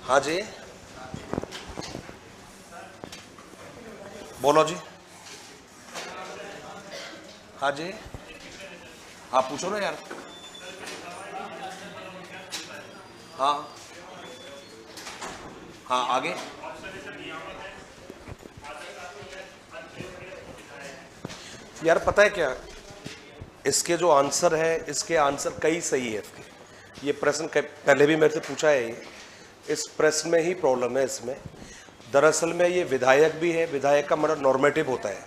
हाँ जी, बोलो जी। हाँ जी, आप पूछो ना यार। हाँ हाँ, आगे। यार पता है क्या, इसके जो आंसर है, इसके आंसर कई सही है इसके। ये प्रश्न पहले भी मेरे से पूछा है ये, इस प्रश्न में ही प्रॉब्लम है इसमें। दरअसल में ये विधायक भी है, विधायक का मतलब नॉर्मेटिव होता है,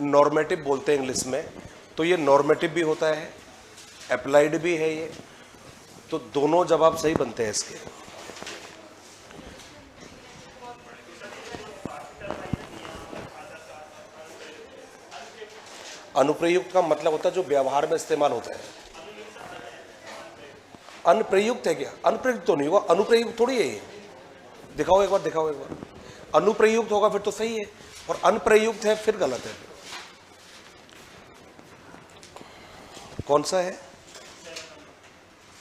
नॉर्मेटिव बोलते हैं इंग्लिश में, तो ये नॉर्मेटिव भी होता है, अप्लाइड भी है ये, तो दोनों जवाब सही बनते हैं इसके। अनुप्रयुक्त का मतलब होता है जो व्यवहार में इस्तेमाल होता है। अनुप्रयुक्त है क्या? अनुप्रयुक्त तो नहीं हुआ, अनुप्रयुक्त थोड़ी है ये। दिखाओ एक बार, दिखाओ एक बार। अनुप्रयुक्त होगा फिर तो सही है, और अनुप्रयुक्त है फिर गलत है। कौन सा है?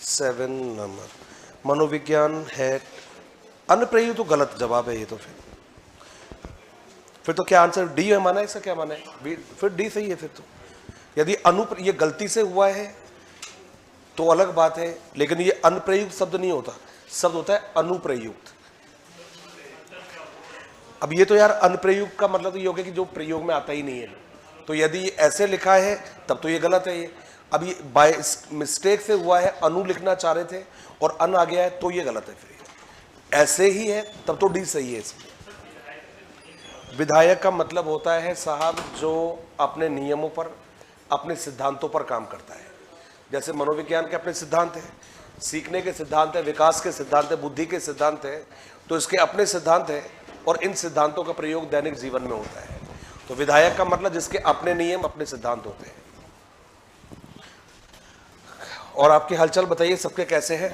7 नंबर मनोविज्ञान है। अनुप्रयुक्त तो गलत जवाब है ये तो। फिर तो क्या आंसर डी है माना है, इसका क्या माना है? फिर डी सही है फिर तो। यदि ये गलती से हुआ है तो अलग बात है, लेकिन ये अनुप्रयुक्त शब्द नहीं होता, शब्द होता है अनुप्रयुक्त। अब ये तो यार अनुप्रयुक्त का मतलब तो ये हो गया कि जो प्रयोग में आता ही नहीं है, तो यदि ये ऐसे लिखा है तब तो ये गलत है ये। अब ये बाय मिस्टेक से हुआ है, अनु लिखना चाह रहे थे और अन आ गया है तो ये गलत है। फिर ऐसे ही है तब तो डी सही है इसमें। विधायक का मतलब होता है साहब जो अपने नियमों पर, अपने सिद्धांतों पर काम करता है। जैसे मनोविज्ञान के अपने सिद्धांत हैं, सीखने के सिद्धांत है, विकास के सिद्धांत है, बुद्धि के सिद्धांत है, तो इसके अपने सिद्धांत है और इन सिद्धांतों का प्रयोग दैनिक जीवन में होता है। तो विधायक का मतलब जिसके अपने नियम, अपने सिद्धांत होते हैं। और आपकी हलचल बताइए, सबके कैसे हैं?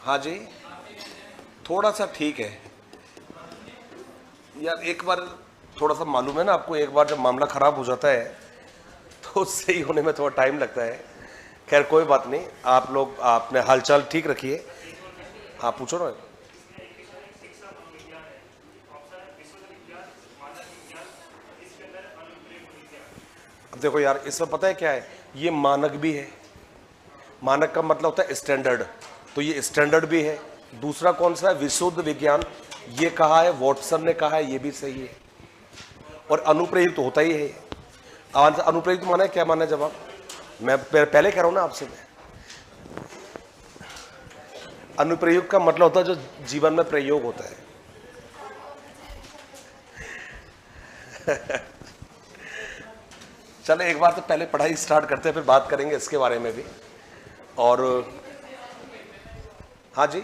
हाँ जी, थोड़ा सा ठीक है यार। एक बार थोड़ा सा मालूम है ना आपको, एक बार जब मामला खराब हो जाता है तो सही होने में थोड़ा टाइम लगता है। खैर कोई बात नहीं, आप लोग अपने हालचाल ठीक रखिए। हाँ पूछो ना। अब देखो यार, इसमें पता है क्या है, ये मानक भी है। मानक का मतलब होता है स्टैंडर्ड, तो ये स्टैंडर्ड भी है। दूसरा कौन सा है? विशुद्ध विज्ञान। ये कहा है, वॉटसन ने कहा है, ये भी सही है। और अनुप्रयुक्त तो होता ही है। अनुप्रयुक्त माना है क्या? माना है जवाब? मैं पहले कह रहा हूं ना आपसे, मैं अनुप्रयुक्त का मतलब होता है जो जीवन में प्रयोग होता है। चले एक बार तो पहले पढ़ाई स्टार्ट करते हैं, फिर बात करेंगे इसके बारे में भी। और हाँ जी,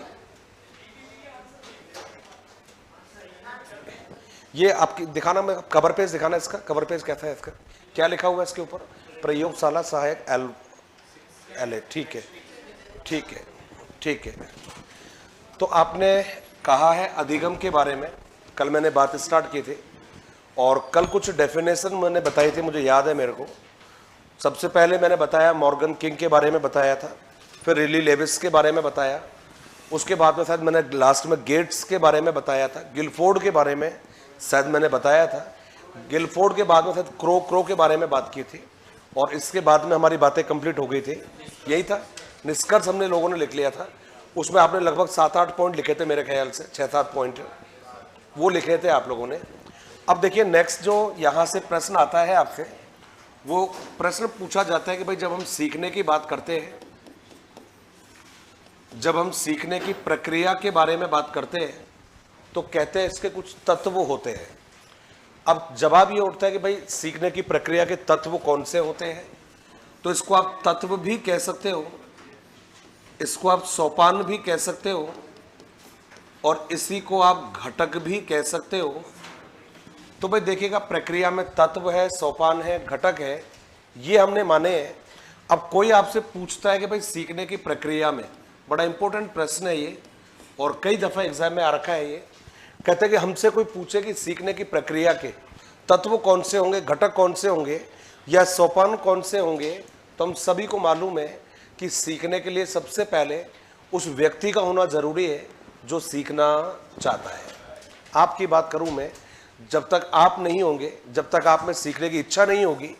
ये आपकी दिखाना, मैं कवर पेज दिखाना, इसका कवर पेज कैसा है, इसका क्या लिखा हुआ है इसके ऊपर? प्रयोगशाला सहायक एल। ठीक है ठीक है ठीक है। तो आपने कहा है अधिगम के बारे में, कल मैंने बात स्टार्ट की थी और कल कुछ डेफिनेशन मैंने बताई थी, मुझे याद है मेरे को। सबसे पहले मैंने बताया मॉर्गन किंग के बारे में बताया था, फिर रिली लेविस के बारे में बताया, उसके बाद में शायद मैंने लास्ट में गेट्स के बारे में बताया था, गिलफोर्ड के बारे में शायद मैंने बताया था, गिलफोर्ड के बाद में शायद क्रो के बारे में बात की थी, और इसके बाद में हमारी बातें कंप्लीट हो गई थी। यही था निष्कर्ष, हमने लोगों ने लिख लिया था। उसमें आपने लगभग 7-8 पॉइंट लिखे थे मेरे ख्याल से, 6-7 पॉइंट वो लिखे थे आप लोगों ने। अब देखिए नेक्स्ट जो यहाँ से प्रश्न आता है आपसे, वो प्रश्न पूछा जाता है कि भाई जब हम सीखने की बात करते हैं, जब हम सीखने की प्रक्रिया के बारे में बात करते हैं तो कहते हैं इसके कुछ तत्व होते हैं। अब जवाब ये उठता है कि भाई सीखने की प्रक्रिया के तत्व कौन से होते हैं? तो इसको आप तत्व भी कह सकते हो, इसको आप सोपान भी कह सकते हो, और इसी को आप घटक भी कह सकते हो। तो भाई देखिएगा, प्रक्रिया में तत्व है, सोपान है, घटक है, ये हमने माने हैं। अब कोई आपसे पूछता है कि भाई सीखने की प्रक्रिया में, बड़ा इंपॉर्टेंट प्रश्न है ये और कई दफ़ा एग्जाम में आ रखा है ये, कहते हैं कि हमसे कोई पूछे कि सीखने की प्रक्रिया के तत्व कौन से होंगे, घटक कौन से होंगे, या सोपान कौन से होंगे, तो हम सभी को मालूम है कि सीखने के लिए सबसे पहले उस व्यक्ति का होना ज़रूरी है जो सीखना चाहता है। आपकी बात करूं मैं, जब तक आप नहीं होंगे, जब तक आप में सीखने की इच्छा नहीं होगी,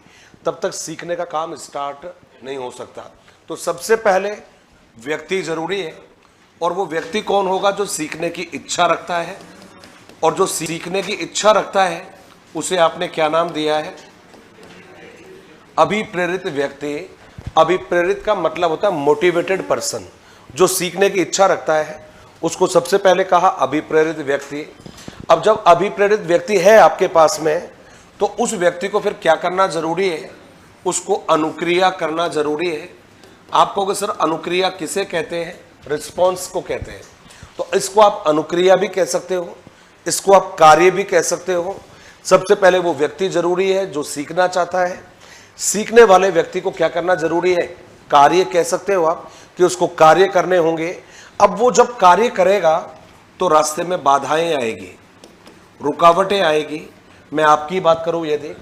तब तक सीखने का काम स्टार्ट नहीं हो सकता। तो सबसे पहले व्यक्ति ज़रूरी है, और वो व्यक्ति कौन होगा? जो सीखने की इच्छा रखता है, और जो सीखने की इच्छा रखता है उसे आपने क्या नाम दिया है? अभिप्रेरित व्यक्ति। अभिप्रेरित का मतलब होता है मोटिवेटेड पर्सन। जो सीखने की इच्छा रखता है उसको सबसे पहले कहा अभिप्रेरित व्यक्ति। अब जब अभिप्रेरित व्यक्ति है आपके पास में, तो उस व्यक्ति को फिर क्या करना जरूरी है? उसको अनुक्रिया करना जरूरी है। आप कहोगे सर अनुक्रिया किसे कहते हैं? रिस्पॉन्स को कहते हैं। तो इसको आप अनुक्रिया भी कह सकते हो, इसको आप कार्य भी कह सकते हो। सबसे पहले वो व्यक्ति जरूरी है जो सीखना चाहता है। सीखने वाले व्यक्ति को क्या करना जरूरी है? कार्य कह सकते हो आप, कि उसको कार्य करने होंगे। अब वो जब कार्य करेगा तो रास्ते में बाधाएं आएगी, रुकावटें आएगी। मैं आपकी बात करूं, यदि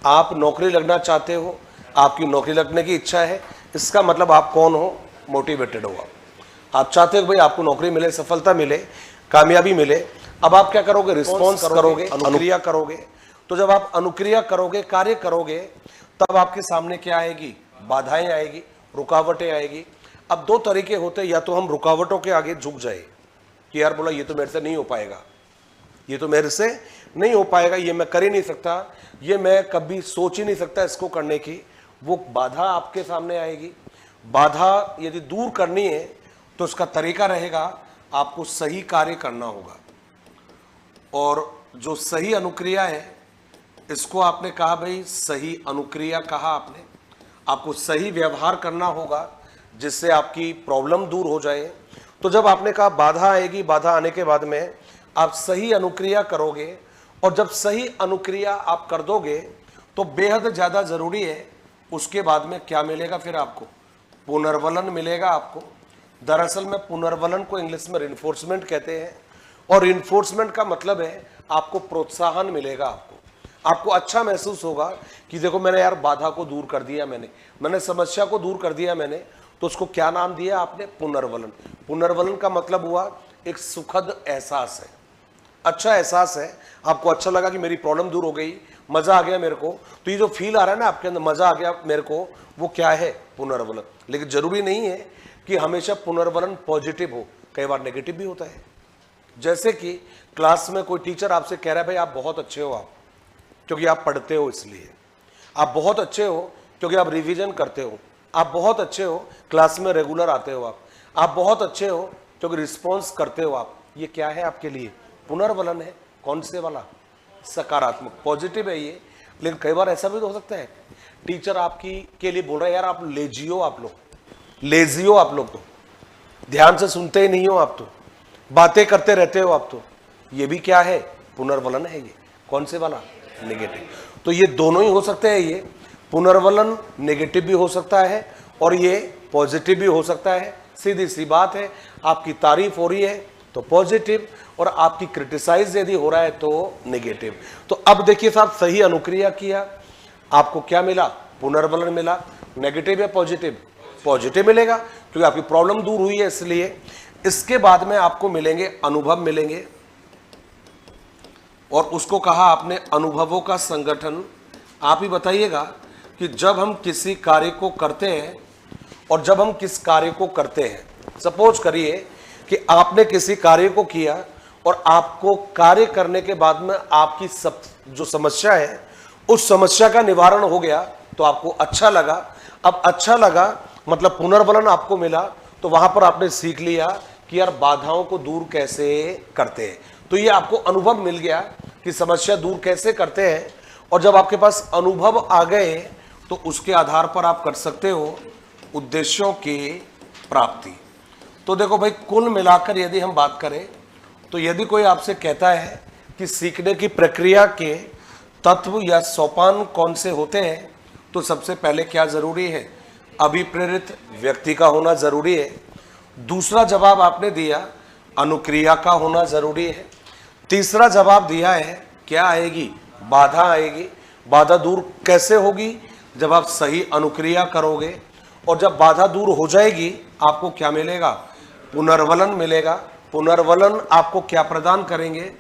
आप नौकरी लगना चाहते हो, आपकी नौकरी लगने की इच्छा है, इसका मतलब आप कौन हो? मोटिवेटेड हो। आप चाहते हो भाई आपको नौकरी मिले, सफलता मिले, कामयाबी मिले। अब आप क्या करोगे? रिस्पॉन्स करोगे, अनुक्रिया करोगे। तो जब आप अनुक्रिया करोगे, कार्य करोगे, तब आपके सामने क्या आएगी? बाधाएं आएगी, रुकावटें आएगी। अब दो तरीके होते हैं, या तो हम रुकावटों के आगे झुक जाए कि यार बोला ये तो मेरे से नहीं हो पाएगा, ये तो मेरे से नहीं हो पाएगा, ये मैं कर ही नहीं सकता, ये मैं कभी सोच ही नहीं सकता इसको करने की। वो बाधा आपके सामने आएगी। बाधा यदि दूर करनी है तो उसका तरीका रहेगा, आपको सही कार्य करना होगा। और जो सही अनुक्रिया है, इसको आपने कहा भाई सही अनुक्रिया कहा आपने। आपको सही व्यवहार करना होगा जिससे आपकी प्रॉब्लम दूर हो जाए। तो जब आपने कहा बाधा आएगी, बाधा आने के बाद में आप सही अनुक्रिया करोगे, और जब सही अनुक्रिया आप कर दोगे तो बेहद ज़्यादा ज़रूरी है उसके बाद में क्या मिलेगा? फिर आपको पुनर्वलन मिलेगा। आपको दरअसल में पुनर्वलन को इंग्लिश में रिइंफोर्समेंट कहते हैं, और रिइंफोर्समेंट का मतलब है आपको प्रोत्साहन मिलेगा। आपको अच्छा महसूस होगा कि देखो मैंने यार बाधा को दूर कर दिया, मैंने समस्या को दूर कर दिया मैंने। तो उसको क्या नाम दिया आपने? पुनर्वलन। पुनर्वलन का मतलब हुआ एक सुखद एहसास है, अच्छा एहसास है। आपको अच्छा लगा कि मेरी प्रॉब्लम दूर हो गई, मजा आ गया मेरे को। तो ये जो फील आ रहा है ना आपके अंदर, मजा आ गया मेरे को, वो क्या है? पुनर्वलन। लेकिन जरूरी नहीं है कि हमेशा पुनर्वलन पॉजिटिव हो, कई बार नेगेटिव भी होता है। जैसे कि क्लास में कोई टीचर आपसे कह रहा है भाई आप बहुत अच्छे हो, आप क्योंकि आप पढ़ते हो, इसलिए आप बहुत अच्छे हो क्योंकि आप रिवीजन करते हो, आप बहुत अच्छे हो क्लास में रेगुलर आते हो, आप बहुत अच्छे हो क्योंकि रिस्पॉन्स करते हो आप। ये क्या है आपके लिए? पुनर्वलन है। कौन से वाला? सकारात्मक, पॉजिटिव है ये। लेकिन कई बार ऐसा भी तो हो सकता है टीचर आपकी के लिए बोल रहा है यार आप लेजी हो, आप लोग लेजी हो, आप लोग तो ध्यान से सुनते ही नहीं हो, आप तो बातें करते रहते हो, आप तो। ये भी क्या है? पुनर्वलन है ये। कौन से वाला? नेगेटिव। तो ये दोनों ही हो सकते हैं। ये पुनर्वलन नेगेटिव भी हो सकता है और ये पॉजिटिव भी हो सकता है। सीधी सी बात है, आपकी तारीफ हो रही है तो पॉजिटिव, और आपकी क्रिटिसाइज यदि हो रहा है तो नेगेटिव। तो अब देखिए साहब, सही अनुक्रिया किया, आपको क्या मिला? पुनर्वलन मिला। नेगेटिव या पॉजिटिव? पॉजिटिव मिलेगा क्योंकि आपकी प्रॉब्लम दूर हुई है, इसलिए। इसके बाद में आपको मिलेंगे अनुभव मिलेंगे, और उसको कहा आपने अनुभवों का संगठन। आप ही बताइएगा कि जब हम किसी कार्य को करते हैं, और जब हम किस कार्य को करते हैं, सपोज करिए कि आपने किसी कार्य को किया और आपको कार्य करने के बाद में आपकी जो समस्या है उस समस्या का निवारण हो गया, तो आपको अच्छा लगा। अब अच्छा लगा मतलब पुनर्वलन आपको मिला, तो वहां पर आपने सीख लिया कि यार बाधाओं को दूर कैसे करते हैं। तो ये आपको अनुभव मिल गया कि समस्या दूर कैसे करते हैं। और जब आपके पास अनुभव आ गए तो उसके आधार पर आप कर सकते हो उद्देश्यों की प्राप्ति। तो देखो भाई, कुल मिलाकर यदि हम बात करें तो यदि कोई आपसे कहता है कि सीखने की प्रक्रिया के तत्व या सोपान कौन से होते हैं, तो सबसे पहले क्या जरूरी है? अभिप्रेरित व्यक्ति का होना जरूरी है। दूसरा जवाब आपने दिया अनुक्रिया का होना जरूरी है। तीसरा जवाब दिया है क्या आएगी? बाधा आएगी। बाधा दूर कैसे होगी? जब आप सही अनुक्रिया करोगे और जब बाधा दूर हो जाएगी, आपको क्या मिलेगा? पुनर्वलन मिलेगा। पुनर्वलन आपको क्या प्रदान करेंगे?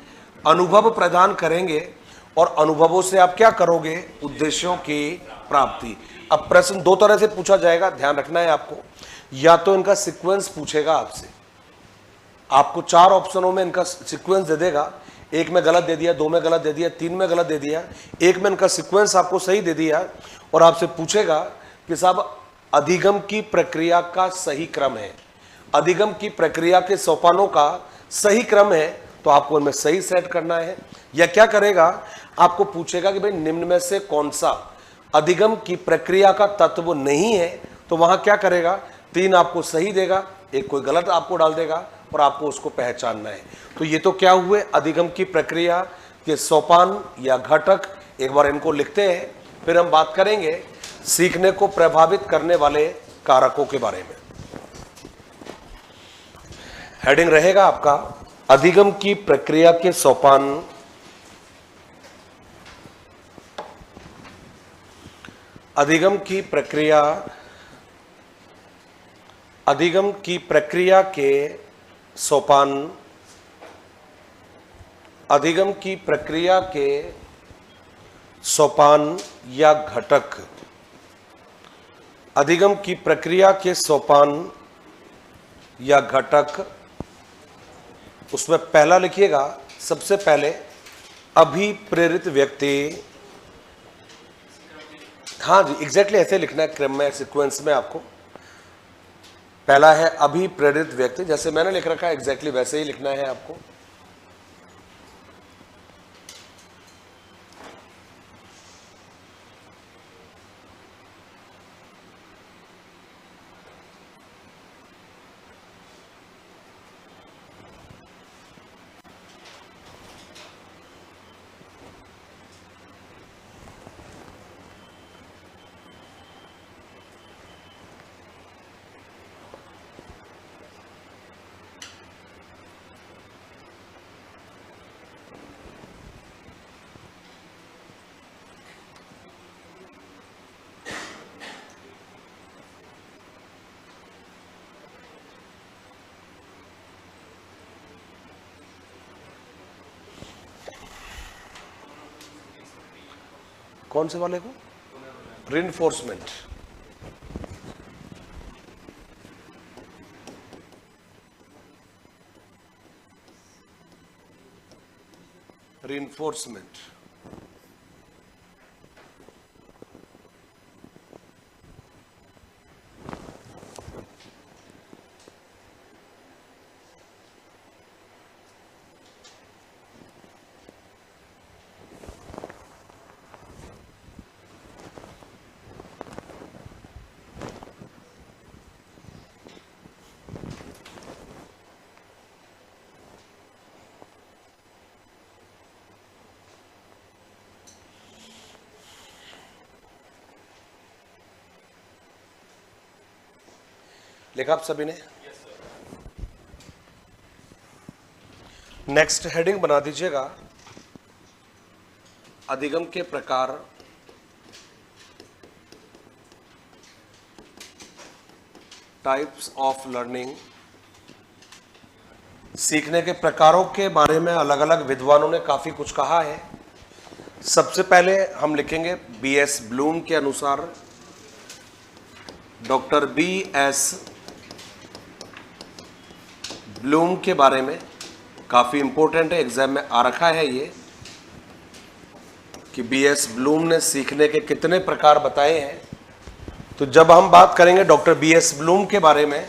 अनुभव प्रदान करेंगे। और अनुभवों से आप क्या करोगे? उद्देश्यों की प्राप्ति। अब प्रश्न दो तरह से पूछा जाएगा, ध्यान रखना है आपको। या तो इनका सीक्वेंस पूछेगा आपसे, आपको 4 ऑप्शनों में इनका सीक्वेंस दे देगा, एक में गलत दे दिया, 2 में गलत दे दिया, 3 में गलत दे दिया, एक में इनका सीक्वेंस आपको सही दे दिया, और आपसे पूछेगा कि साहब अधिगम की प्रक्रिया का सही क्रम है, अधिगम की प्रक्रिया के सोपानों का सही क्रम है, तो आपको इनमें सही सेट करना है। या क्या करेगा? आपको पूछेगा कि भाई निम्न में से कौन सा अधिगम की प्रक्रिया का तत्व नहीं है, तो वहां क्या करेगा? 3 आपको सही देगा, एक कोई गलत आपको डाल देगा, और आपको उसको पहचानना है। तो ये तो क्या हुए? अधिगम की प्रक्रिया के सोपान या घटक। एक बार इनको लिखते हैं, फिर हम बात करेंगे सीखने को प्रभावित करने वाले कारकों के बारे में। हेडिंग रहेगा आपका अधिगम की प्रक्रिया के सोपान, अधिगम की प्रक्रिया, अधिगम की प्रक्रिया के सोपान, अधिगम की प्रक्रिया के सोपान या घटक, अधिगम की प्रक्रिया के सोपान या घटक। उसमें पहला लिखिएगा, सबसे पहले अभिप्रेरित व्यक्ति। हाँ जी, एग्जैक्टली ऐसे लिखना है क्रम में, सीक्वेंस में। आपको पहला है अभिप्रेरित व्यक्ति, जैसे मैंने लिख रखा है एग्जैक्टली वैसे ही लिखना है आपको। कौन से वाले को? रिइंफोर्समेंट। रिइंफोर्समेंट। लिखा आप सभी ने? नेक्स्ट हेडिंग बना दीजिएगा, अधिगम के प्रकार, टाइप्स ऑफ लर्निंग। सीखने के प्रकारों के बारे में अलग अलग विद्वानों ने काफी कुछ कहा है। सबसे पहले हम लिखेंगे बीएस ब्लूम के अनुसार, डॉक्टर बीएस ब्लूम के बारे में काफ़ी इंपॉर्टेंट है, एग्जाम में आ रखा है ये, कि बीएस ब्लूम ने सीखने के कितने प्रकार बताए हैं। तो जब हम बात करेंगे डॉक्टर बीएस ब्लूम के बारे में,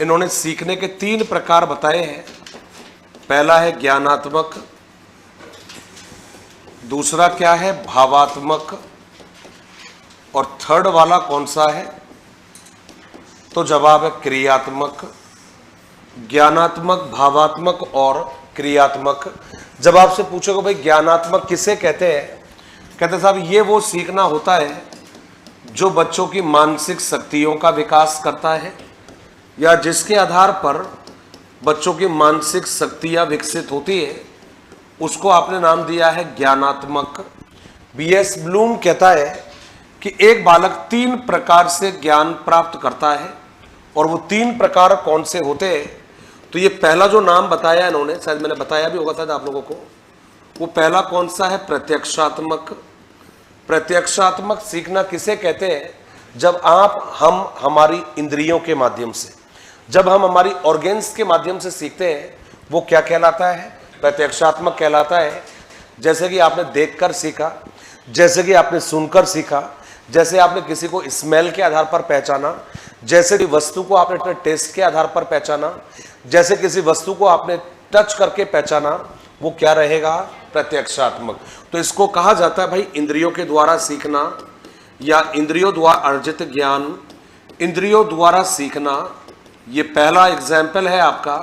इन्होंने सीखने के 3 प्रकार बताए हैं। पहला है ज्ञानात्मक, दूसरा क्या है? भावात्मक, और थर्ड वाला कौन सा है? तो जवाब है क्रियात्मक। ज्ञानात्मक, भावात्मक और क्रियात्मक। जब आपसे पूछोगे भाई ज्ञानात्मक किसे कहते हैं, कहते साहब ये वो सीखना होता है जो बच्चों की मानसिक शक्तियों का विकास करता है, या जिसके आधार पर बच्चों की मानसिक शक्तियां विकसित होती है, उसको आपने नाम दिया है ज्ञानात्मक। बीएस ब्लूम कहता है कि एक बालक 3 प्रकार से ज्ञान प्राप्त करता है, और वो 3 प्रकार कौन से होते हैं। तो ये पहला जो नाम बताया इन्होंने, शायद मैंने बताया भी होगा शायद आप लोगों को, वो पहला कौन सा है, प्रत्यक्षात्मक। प्रत्यक्षात्मक सीखना किसे कहते हैं, जब हम हमारी इंद्रियों के माध्यम से, जब हम हमारी ऑर्गेन्स के माध्यम से सीखते हैं, वो क्या कहलाता है, प्रत्यक्षात्मक कहलाता है। जैसे कि आपने देखकर सीखा, जैसे कि आपने सुनकर सीखा, जैसे आपने किसी को स्मेल के आधार पर पहचाना, जैसे कि वस्तु को आपने टेस्ट के आधार पर पहचाना, जैसे किसी वस्तु को आपने टच करके पहचाना, वो क्या रहेगा, प्रत्यक्षात्मक। तो इसको कहा जाता है भाई इंद्रियों के द्वारा सीखना या इंद्रियों द्वारा अर्जित ज्ञान, इंद्रियों द्वारा सीखना। ये पहला एग्जाम्पल है आपका,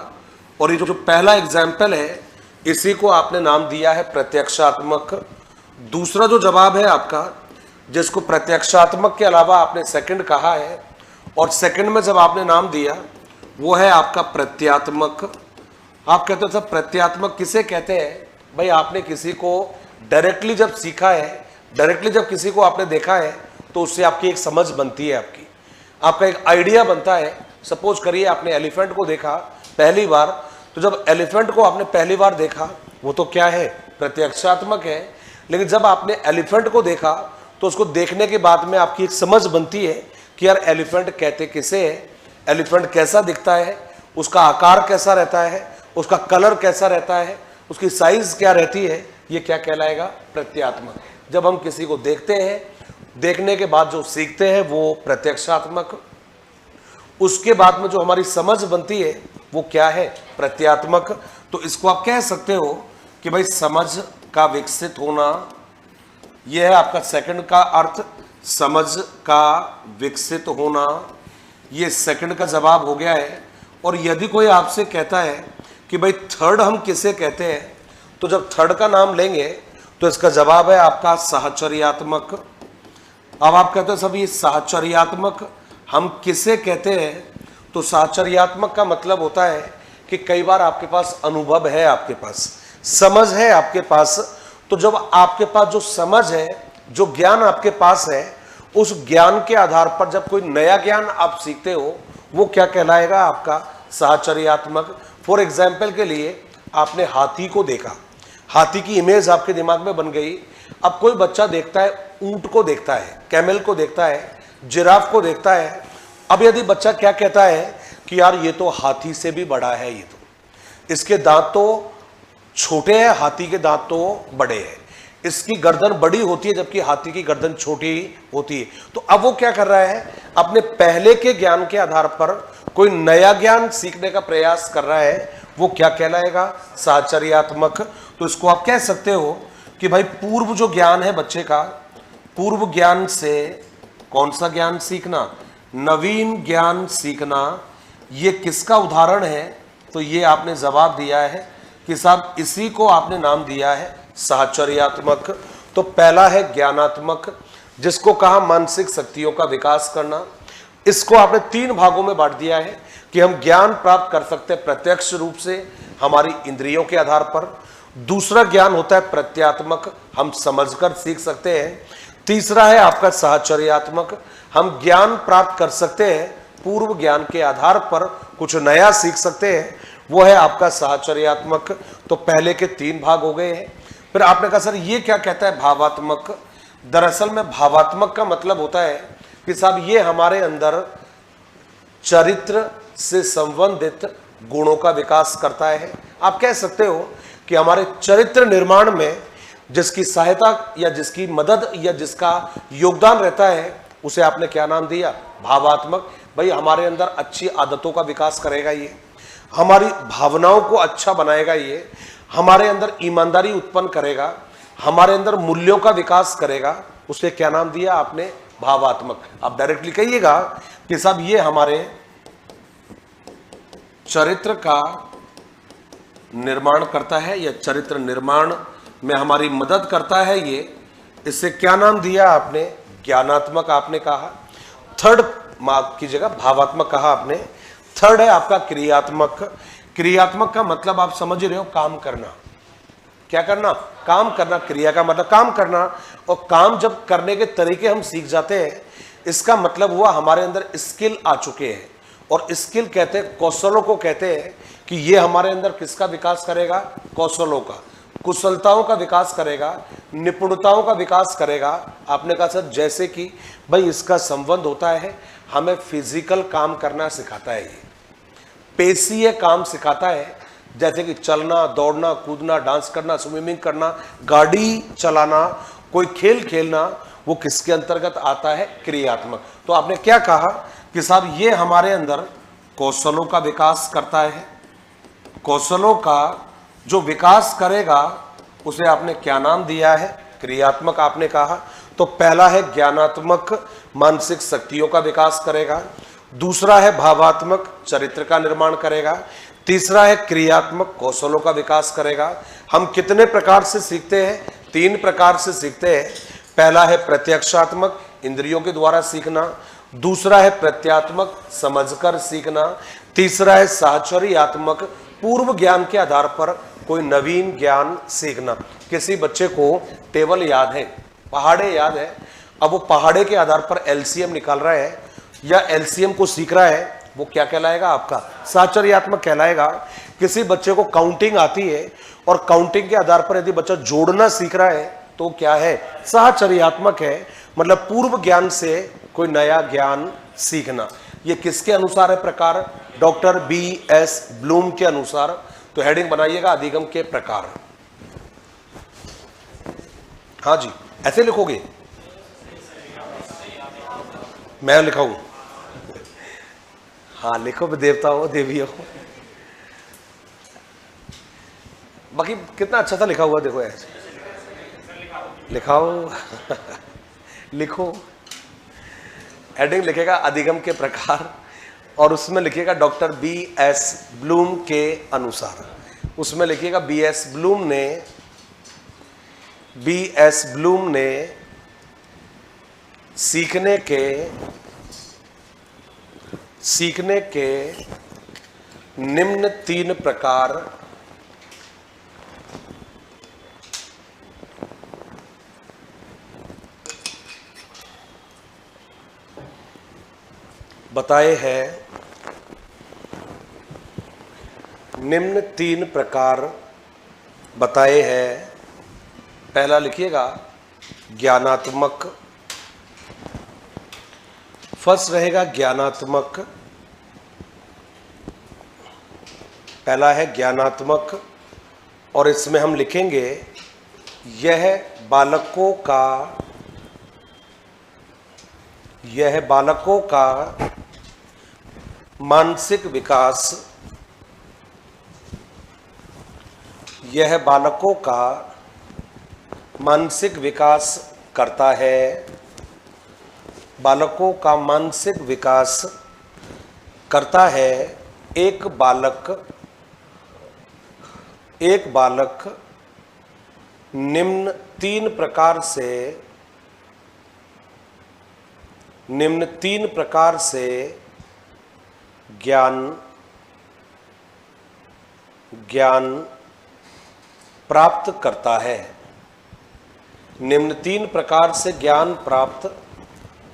और ये जो पहला एग्जाम्पल है इसी को आपने नाम दिया है प्रत्यक्षात्मक। दूसरा जो जवाब है आपका, जिसको प्रत्यक्षात्मक के अलावा आपने सेकंड कहा है, और सेकंड में जब आपने नाम दिया वो है आपका प्रत्यात्मक। आप कहते हो सब प्रत्यात्मक किसे कहते हैं, भाई आपने किसी को डायरेक्टली जब सीखा है, डायरेक्टली जब किसी को आपने देखा है, तो उससे आपकी एक समझ बनती है, आपका एक आइडिया बनता है। सपोज करिए आपने एलिफेंट को देखा पहली बार, तो जब एलिफेंट को आपने पहली बार देखा वो तो क्या है, प्रत्यक्षात्मक है। लेकिन जब आपने एलिफेंट को देखा तो उसको देखने के बाद में आपकी एक समझ बनती है कि यार एलिफेंट कहते किसे है, एलिफेंट कैसा दिखता है, उसका आकार कैसा रहता है, उसका कलर कैसा रहता है, उसकी साइज क्या रहती है, ये क्या कहलाएगा, प्रत्यात्मक। जब हम किसी को देखते हैं, देखने के बाद जो सीखते हैं वो प्रत्यक्षात्मक, उसके बाद में जो हमारी समझ बनती है वो क्या है, प्रत्यात्मक। तो इसको आप कह सकते हो कि भाई समझ का विकसित होना, यह है आपका सेकंड का अर्थ, समझ का विकसित होना। ये सेकंड का जवाब हो गया है। और यदि कोई आपसे कहता है कि भाई थर्ड हम किसे कहते हैं, तो जब थर्ड का नाम लेंगे तो इसका जवाब है आपका साहचर्यात्मक। अब आप कहते हो सब ये साहचर्यात्मक हम किसे कहते हैं, तो साहचर्यात्मक का मतलब होता है कि कई बार आपके पास अनुभव है, आपके पास समझ है आपके पास, तो जब आपके पास जो समझ है, जो ज्ञान आपके पास है, उस ज्ञान के आधार पर जब कोई नया ज्ञान आप सीखते हो वो क्या कहलाएगा, आपका साहचर्यात्मक। फॉर एग्जाम्पल के लिए आपने हाथी को देखा, हाथी की इमेज आपके दिमाग में बन गई। अब कोई बच्चा देखता है, ऊंट को देखता है, कैमल को देखता है, जिराफ को देखता है। अब यदि बच्चा क्या कहता है कि यार ये तो हाथी से भी बड़ा है, ये तो इसके दांत तो छोटे हैं, हाथी के दांत तो बड़े हैं, इसकी गर्दन बड़ी होती है जबकि हाथी की गर्दन छोटी होती है। तो अब वो क्या कर रहा है, अपने पहले के ज्ञान के आधार पर कोई नया ज्ञान सीखने का प्रयास कर रहा है, वो क्या कहलाएगा, साहचर्यात्मक। तो इसको आप कह सकते हो कि भाई पूर्व जो ज्ञान है बच्चे का, पूर्व ज्ञान से कौन सा ज्ञान सीखना, नवीन ज्ञान सीखना। ये किसका उदाहरण है, तो ये आपने जवाब दिया है कि साहब इसी को आपने नाम दिया है साहचर्यात्मक। तो पहला है ज्ञानात्मक, जिसको कहा मानसिक शक्तियों का विकास करना। इसको आपने 3 भागों में बांट दिया है कि हम ज्ञान प्राप्त कर सकते हैं प्रत्यक्ष रूप से हमारी इंद्रियों के आधार पर। दूसरा ज्ञान होता है प्रत्यात्मक, हम समझकर सीख सकते हैं। तीसरा है आपका साहचर्यात्मक, हम ज्ञान प्राप्त कर सकते हैं, पूर्व ज्ञान के आधार पर कुछ नया सीख सकते हैं, वो है आपका साहचर्यात्मक। तो पहले के 3 भाग हो गए हैं। फिर आपने कहा सर ये क्या कहता है भावात्मक। दरअसल में भावात्मक का मतलब होता है कि साहब ये हमारे अंदर चरित्र से संबंधित गुणों का विकास करता है। आप कह सकते हो कि हमारे चरित्र निर्माण में जिसकी सहायता या जिसकी मदद या जिसका योगदान रहता है उसे आपने क्या नाम दिया, भावात्मक। भाई हमारे अंदर अच्छी आदतों का विकास करेगा, ये हमारी भावनाओं को अच्छा बनाएगा, ये हमारे अंदर ईमानदारी उत्पन्न करेगा, हमारे अंदर मूल्यों का विकास करेगा, उसे क्या नाम दिया आपने, भावात्मक। आप डायरेक्टली कहिएगा कि साहब ये हमारे चरित्र का निर्माण करता है या चरित्र निर्माण में हमारी मदद करता है, ये इससे क्या नाम दिया आपने, ज्ञानात्मक आपने कहा। थर्ड मार्क की जगह भावात्मक कहा आपने। थर्ड है आपका क्रियात्मक। क्रियात्मक का मतलब आप समझ रहे हो, काम करना। क्या करना, काम करना। क्रिया का मतलब काम करना, और काम जब करने के तरीके हम सीख जाते हैं, इसका मतलब हुआ हमारे अंदर स्किल आ चुके हैं। और स्किल कहते हैं, कौशलों को कहते हैं कि ये हमारे अंदर किसका विकास करेगा, कौशलों का, कुशलताओं का विकास करेगा, निपुणताओं का विकास करेगा। आपने कहा सर जैसे कि, भाई इसका संबंध होता है, हमें फिजिकल काम करना सिखाता है, ये पेशीय काम सिखाता है, जैसे कि चलना, दौड़ना, कूदना, डांस करना, स्विमिंग करना, गाड़ी चलाना, कोई खेल खेलना, वो किसके अंतर्गत आता है, क्रियात्मक। तो आपने क्या कहा कि साहब ये हमारे अंदर कौशलों का विकास करता है। कौशलों का जो विकास करेगा उसे आपने क्या नाम दिया है, क्रियात्मक आपने कहा। तो पहला है ज्ञानात्मक, मानसिक शक्तियों का विकास करेगा। दूसरा है भावात्मक, चरित्र का निर्माण करेगा। तीसरा है क्रियात्मक, कौशलों का विकास करेगा। हम कितने प्रकार से सीखते हैं, 3 प्रकार से सीखते हैं। पहला है प्रत्यक्षात्मक, इंद्रियों के द्वारा सीखना। दूसरा है प्रत्यात्मक, समझकर सीखना। तीसरा है साहचर्यात्मक, पूर्व ज्ञान के आधार पर कोई नवीन ज्ञान सीखना। किसी बच्चे को टेबल याद है, पहाड़े याद है, अब वो पहाड़े के आधार पर एलसीएम निकाल रहा है या एलसीएम को सीख रहा है, वो क्या कहलाएगा, आपका साहचर्यात्मक कहलाएगा। किसी बच्चे को काउंटिंग आती है और काउंटिंग के आधार पर यदि बच्चा जोड़ना सीख रहा है तो क्या है, साहचर्यात्मक है, मतलब पूर्व ज्ञान से कोई नया ज्ञान सीखना। ये किसके अनुसार है प्रकार, डॉक्टर BS ब्लूम के अनुसार। तो हेडिंग बनाइएगा, अधिगम के प्रकार। हाँ जी, ऐसे लिखोगे, मैं लिखाऊं, हाँ लिखो, देवता हो देवी हो। बाकी कितना अच्छा सा लिखा हुआ, देखो ऐसे लिखाओ लिखो। हेडिंग लिखेगा अधिगम के प्रकार, और उसमें लिखिएगा डॉक्टर BS ब्लूम के अनुसार। उसमें लिखिएगा BS ब्लूम ने सीखने के निम्न 3 प्रकार बताए हैं। निम्न 3 प्रकार बताए हैं। पहला लिखिएगा ज्ञानात्मक, फर्स्ट रहेगा ज्ञानात्मक। पहला है ज्ञानात्मक, और इसमें हम लिखेंगे यह बालकों का मानसिक विकास, यह बालकों का मानसिक विकास करता है। बालकों का मानसिक विकास करता है। एक बालक निम्न तीन प्रकार से ज्ञान प्राप्त करता है। निम्न 3 प्रकार से ज्ञान प्राप्त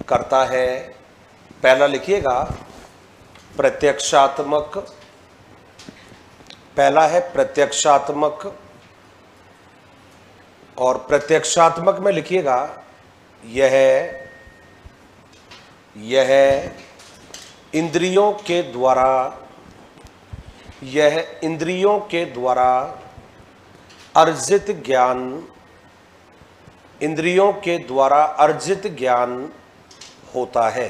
करता है। पहला लिखिएगा प्रत्यक्षात्मक। पहला है प्रत्यक्षात्मक, और प्रत्यक्षात्मक में लिखिएगा यह इंद्रियों के द्वारा अर्जित ज्ञान, इंद्रियों के द्वारा अर्जित ज्ञान होता है।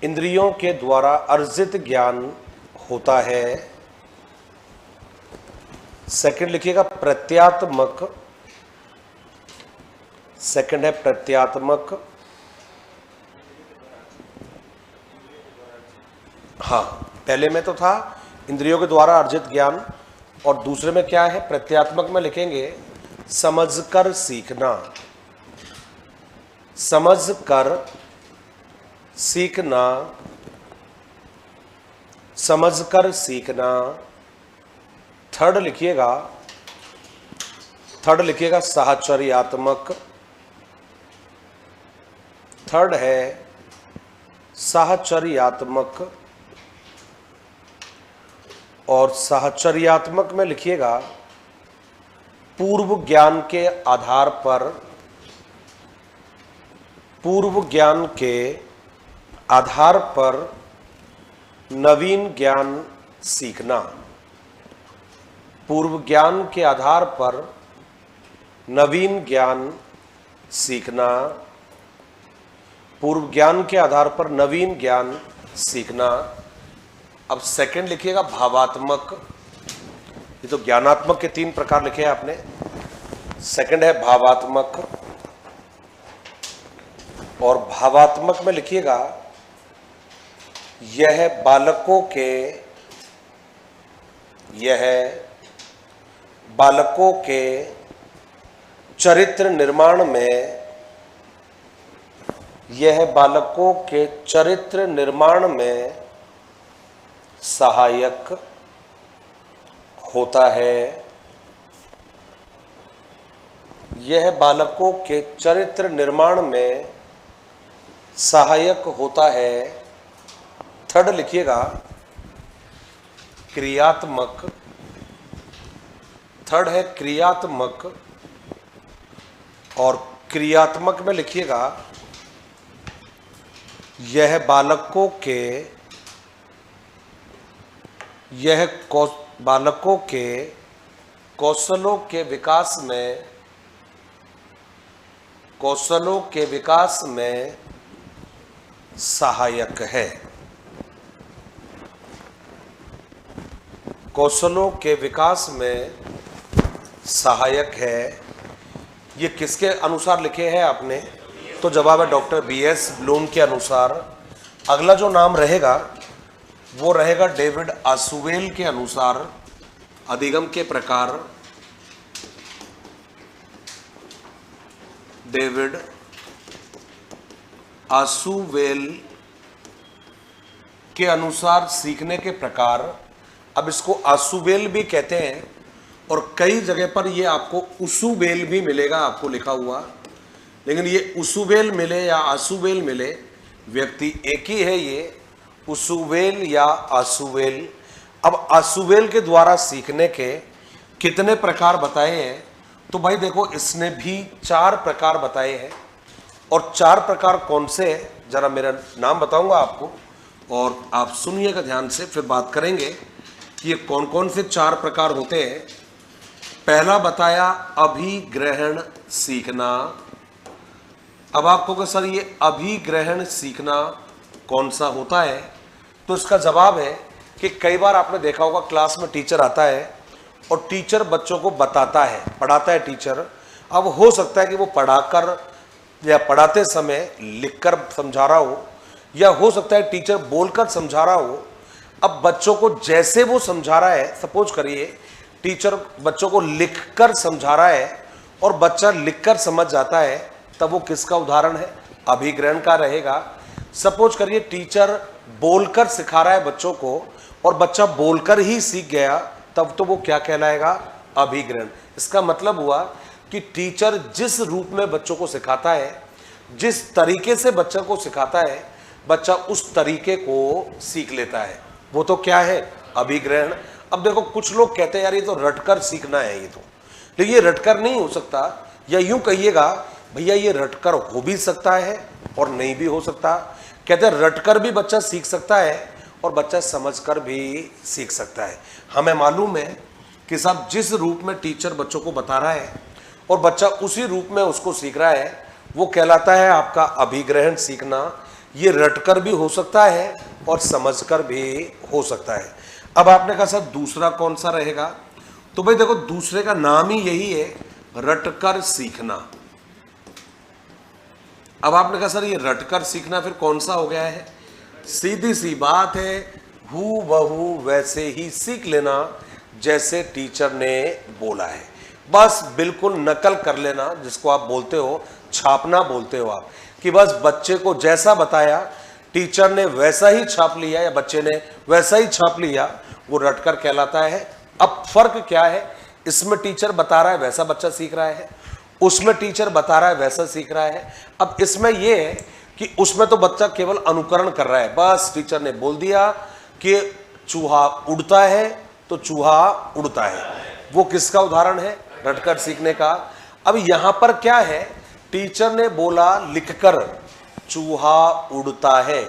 इंद्रियों के द्वारा अर्जित ज्ञान होता है। सेकंड लिखिएगा प्रत्यात्मक। सेकंड है प्रत्यात्मक। हाँ, पहले में तो था इंद्रियों के द्वारा अर्जित ज्ञान, और दूसरे में क्या है, प्रत्यात्मक में लिखेंगे समझकर सीखना। समझकर सीखना, समझकर सीखना। थर्ड लिखिएगा थर्ड लिखिएगा साहचर्यात्मक, थर्ड है साहचर्यात्मक, और साहचर्यात्मक में लिखिएगा पूर्व ज्ञान के आधार पर, पूर्व ज्ञान के आधार पर नवीन ज्ञान सीखना, पूर्व ज्ञान के आधार पर नवीन ज्ञान सीखना, पूर्व ज्ञान के आधार पर नवीन ज्ञान सीखना। अब सेकंड लिखिएगा भावात्मक, ये तो ज्ञानात्मक के 3 प्रकार लिखे हैं आपने, सेकंड है भावात्मक, और भावात्मक में लिखिएगा यह बालकों के चरित्र निर्माण में, यह बालकों के चरित्र निर्माण में सहायक होता है, यह बालकों के चरित्र निर्माण में सहायक होता है। थर्ड लिखिएगा क्रियात्मक, थर्ड है क्रियात्मक, और क्रियात्मक में लिखिएगा यह बालकों के, यह बालकों के कौशलों के विकास में, कौशलों के विकास में सहायक है, कौशलों के विकास में सहायक है। ये किसके अनुसार लिखे हैं आपने? तो जवाब है डॉक्टर बीएस ब्लूम के अनुसार। अगला जो नाम रहेगा वो रहेगा डेविड आसुवेल के अनुसार, अधिगम के प्रकार, डेविड आसुवेल के अनुसार सीखने के प्रकार। अब इसको आसुवेल भी कहते हैं और कई जगह पर ये आपको उसुवेल भी मिलेगा आपको लिखा हुआ, लेकिन ये उसुवेल मिले या आसुवेल मिले, व्यक्ति एक ही है, ये उसुवेल या आसुवेल। अब आसुवेल के द्वारा सीखने के कितने प्रकार बताए हैं? तो भाई देखो, इसने भी 4 प्रकार बताए हैं, और 4 प्रकार कौन से हैं जरा मेरा नाम बताऊंगा आपको, और आप सुनिएगा ध्यान से, फिर बात करेंगे कि ये कौन कौन से 4 प्रकार होते हैं। पहला बताया अभिग्रहण सीखना। अब आपको कहा सर ये अभिग्रहण सीखना कौन सा होता है? तो इसका जवाब है कि कई बार आपने देखा होगा क्लास में टीचर आता है और टीचर बच्चों को बताता है, पढ़ाता है टीचर। अब हो सकता है कि वो पढ़ाकर या पढ़ाते समय लिखकर समझा रहा हो, या हो सकता है टीचर बोलकर समझा रहा हो। अब बच्चों को जैसे वो समझा रहा है, सपोज करिए टीचर बच्चों को लिखकर समझा रहा है और बच्चा लिखकर समझ जाता है, तब वो किसका उदाहरण है? अभिग्रहण का रहेगा। सपोज करिए टीचर बोलकर सिखा रहा है बच्चों को और बच्चा बोलकर ही सीख गया, तब तो वो क्या कहलाएगा? अभिग्रहण। इसका मतलब हुआ कि टीचर जिस रूप में बच्चों को सिखाता है, जिस तरीके से बच्चों को सिखाता है, बच्चा उस तरीके को सीख लेता है, वो तो क्या है? अभिग्रहण। अब देखो कुछ लोग कहते हैं यार ये तो रटकर सीखना है, ये तो, लेकिन ये रटकर नहीं हो सकता, या यूं कहिएगा भैया ये रटकर हो भी सकता है और नहीं भी हो सकता। कहते हैं रटकर भी बच्चा सीख सकता है और बच्चा समझकर भी सीख सकता है। हमें मालूम है कि साहब जिस रूप में टीचर बच्चों को बता रहा है और बच्चा उसी रूप में उसको सीख रहा है, वो कहलाता है आपका अभिग्रहण सीखना। ये रटकर भी हो सकता है और समझकर भी हो सकता है। अब आपने कहा सर दूसरा कौन सा रहेगा? तो भाई देखो दूसरे का नाम ही यही है, रटकर सीखना। अब आपने कहा सर ये रटकर सीखना फिर कौन सा हो गया है? सीधी सी बात है, हू बहू वैसे ही सीख लेना जैसे टीचर ने बोला है, बस बिल्कुल नकल कर लेना, जिसको आप बोलते हो छापना बोलते हो आप, कि बस बच्चे को जैसा बताया टीचर ने वैसा ही छाप लिया या बच्चे ने वैसा ही छाप लिया, वो रटकर कहलाता है। अब फर्क क्या है इसमें टीचर बता रहा है वैसा बच्चा सीख रहा है, उसमें टीचर बता रहा है वैसा सीख रहा है। अब इसमें यह है कि उसमें तो बच्चा केवल अनुकरण कर रहा है, बस टीचर ने बोल दिया कि चूहा उड़ता है तो चूहा उड़ता है। वो किसका उदाहरण है? रटकर सीखने का। अब यहां पर क्या है, टीचर ने बोला लिखकर चूहा उड़ता है।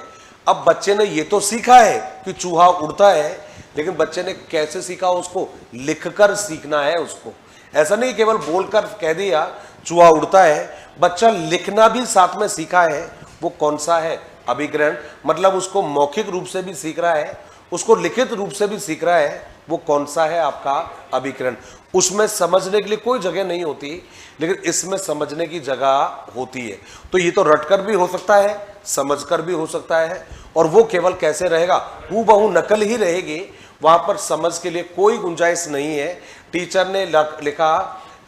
अब बच्चे ने ये तो सीखा है कि चूहा उड़ता है, लेकिन बच्चे ने कैसे सीखा? उसको लिखकर सीखना है उसको। ऐसा नहीं केवल बोलकर कह दिया चूहा उड़ता है, बच्चा लिखना भी साथ में सीखा है। वो कौन सा है? अभिग्रहण। मतलब उसको मौखिक रूप से भी सीख रहा है, उसको लिखित रूप से भी सीख रहा है। वो कौन सा है? आपका अभिग्रहण। उसमें समझने के लिए कोई जगह नहीं होती, लेकिन इसमें समझने की जगह होती है। तो ये तो रटकर भी हो सकता है, समझकर भी हो सकता है। और वो केवल कैसे रहेगा? हूबहू नकल ही रहेगी, वहां पर समझ के लिए कोई गुंजाइश नहीं है। टीचर ने लिखा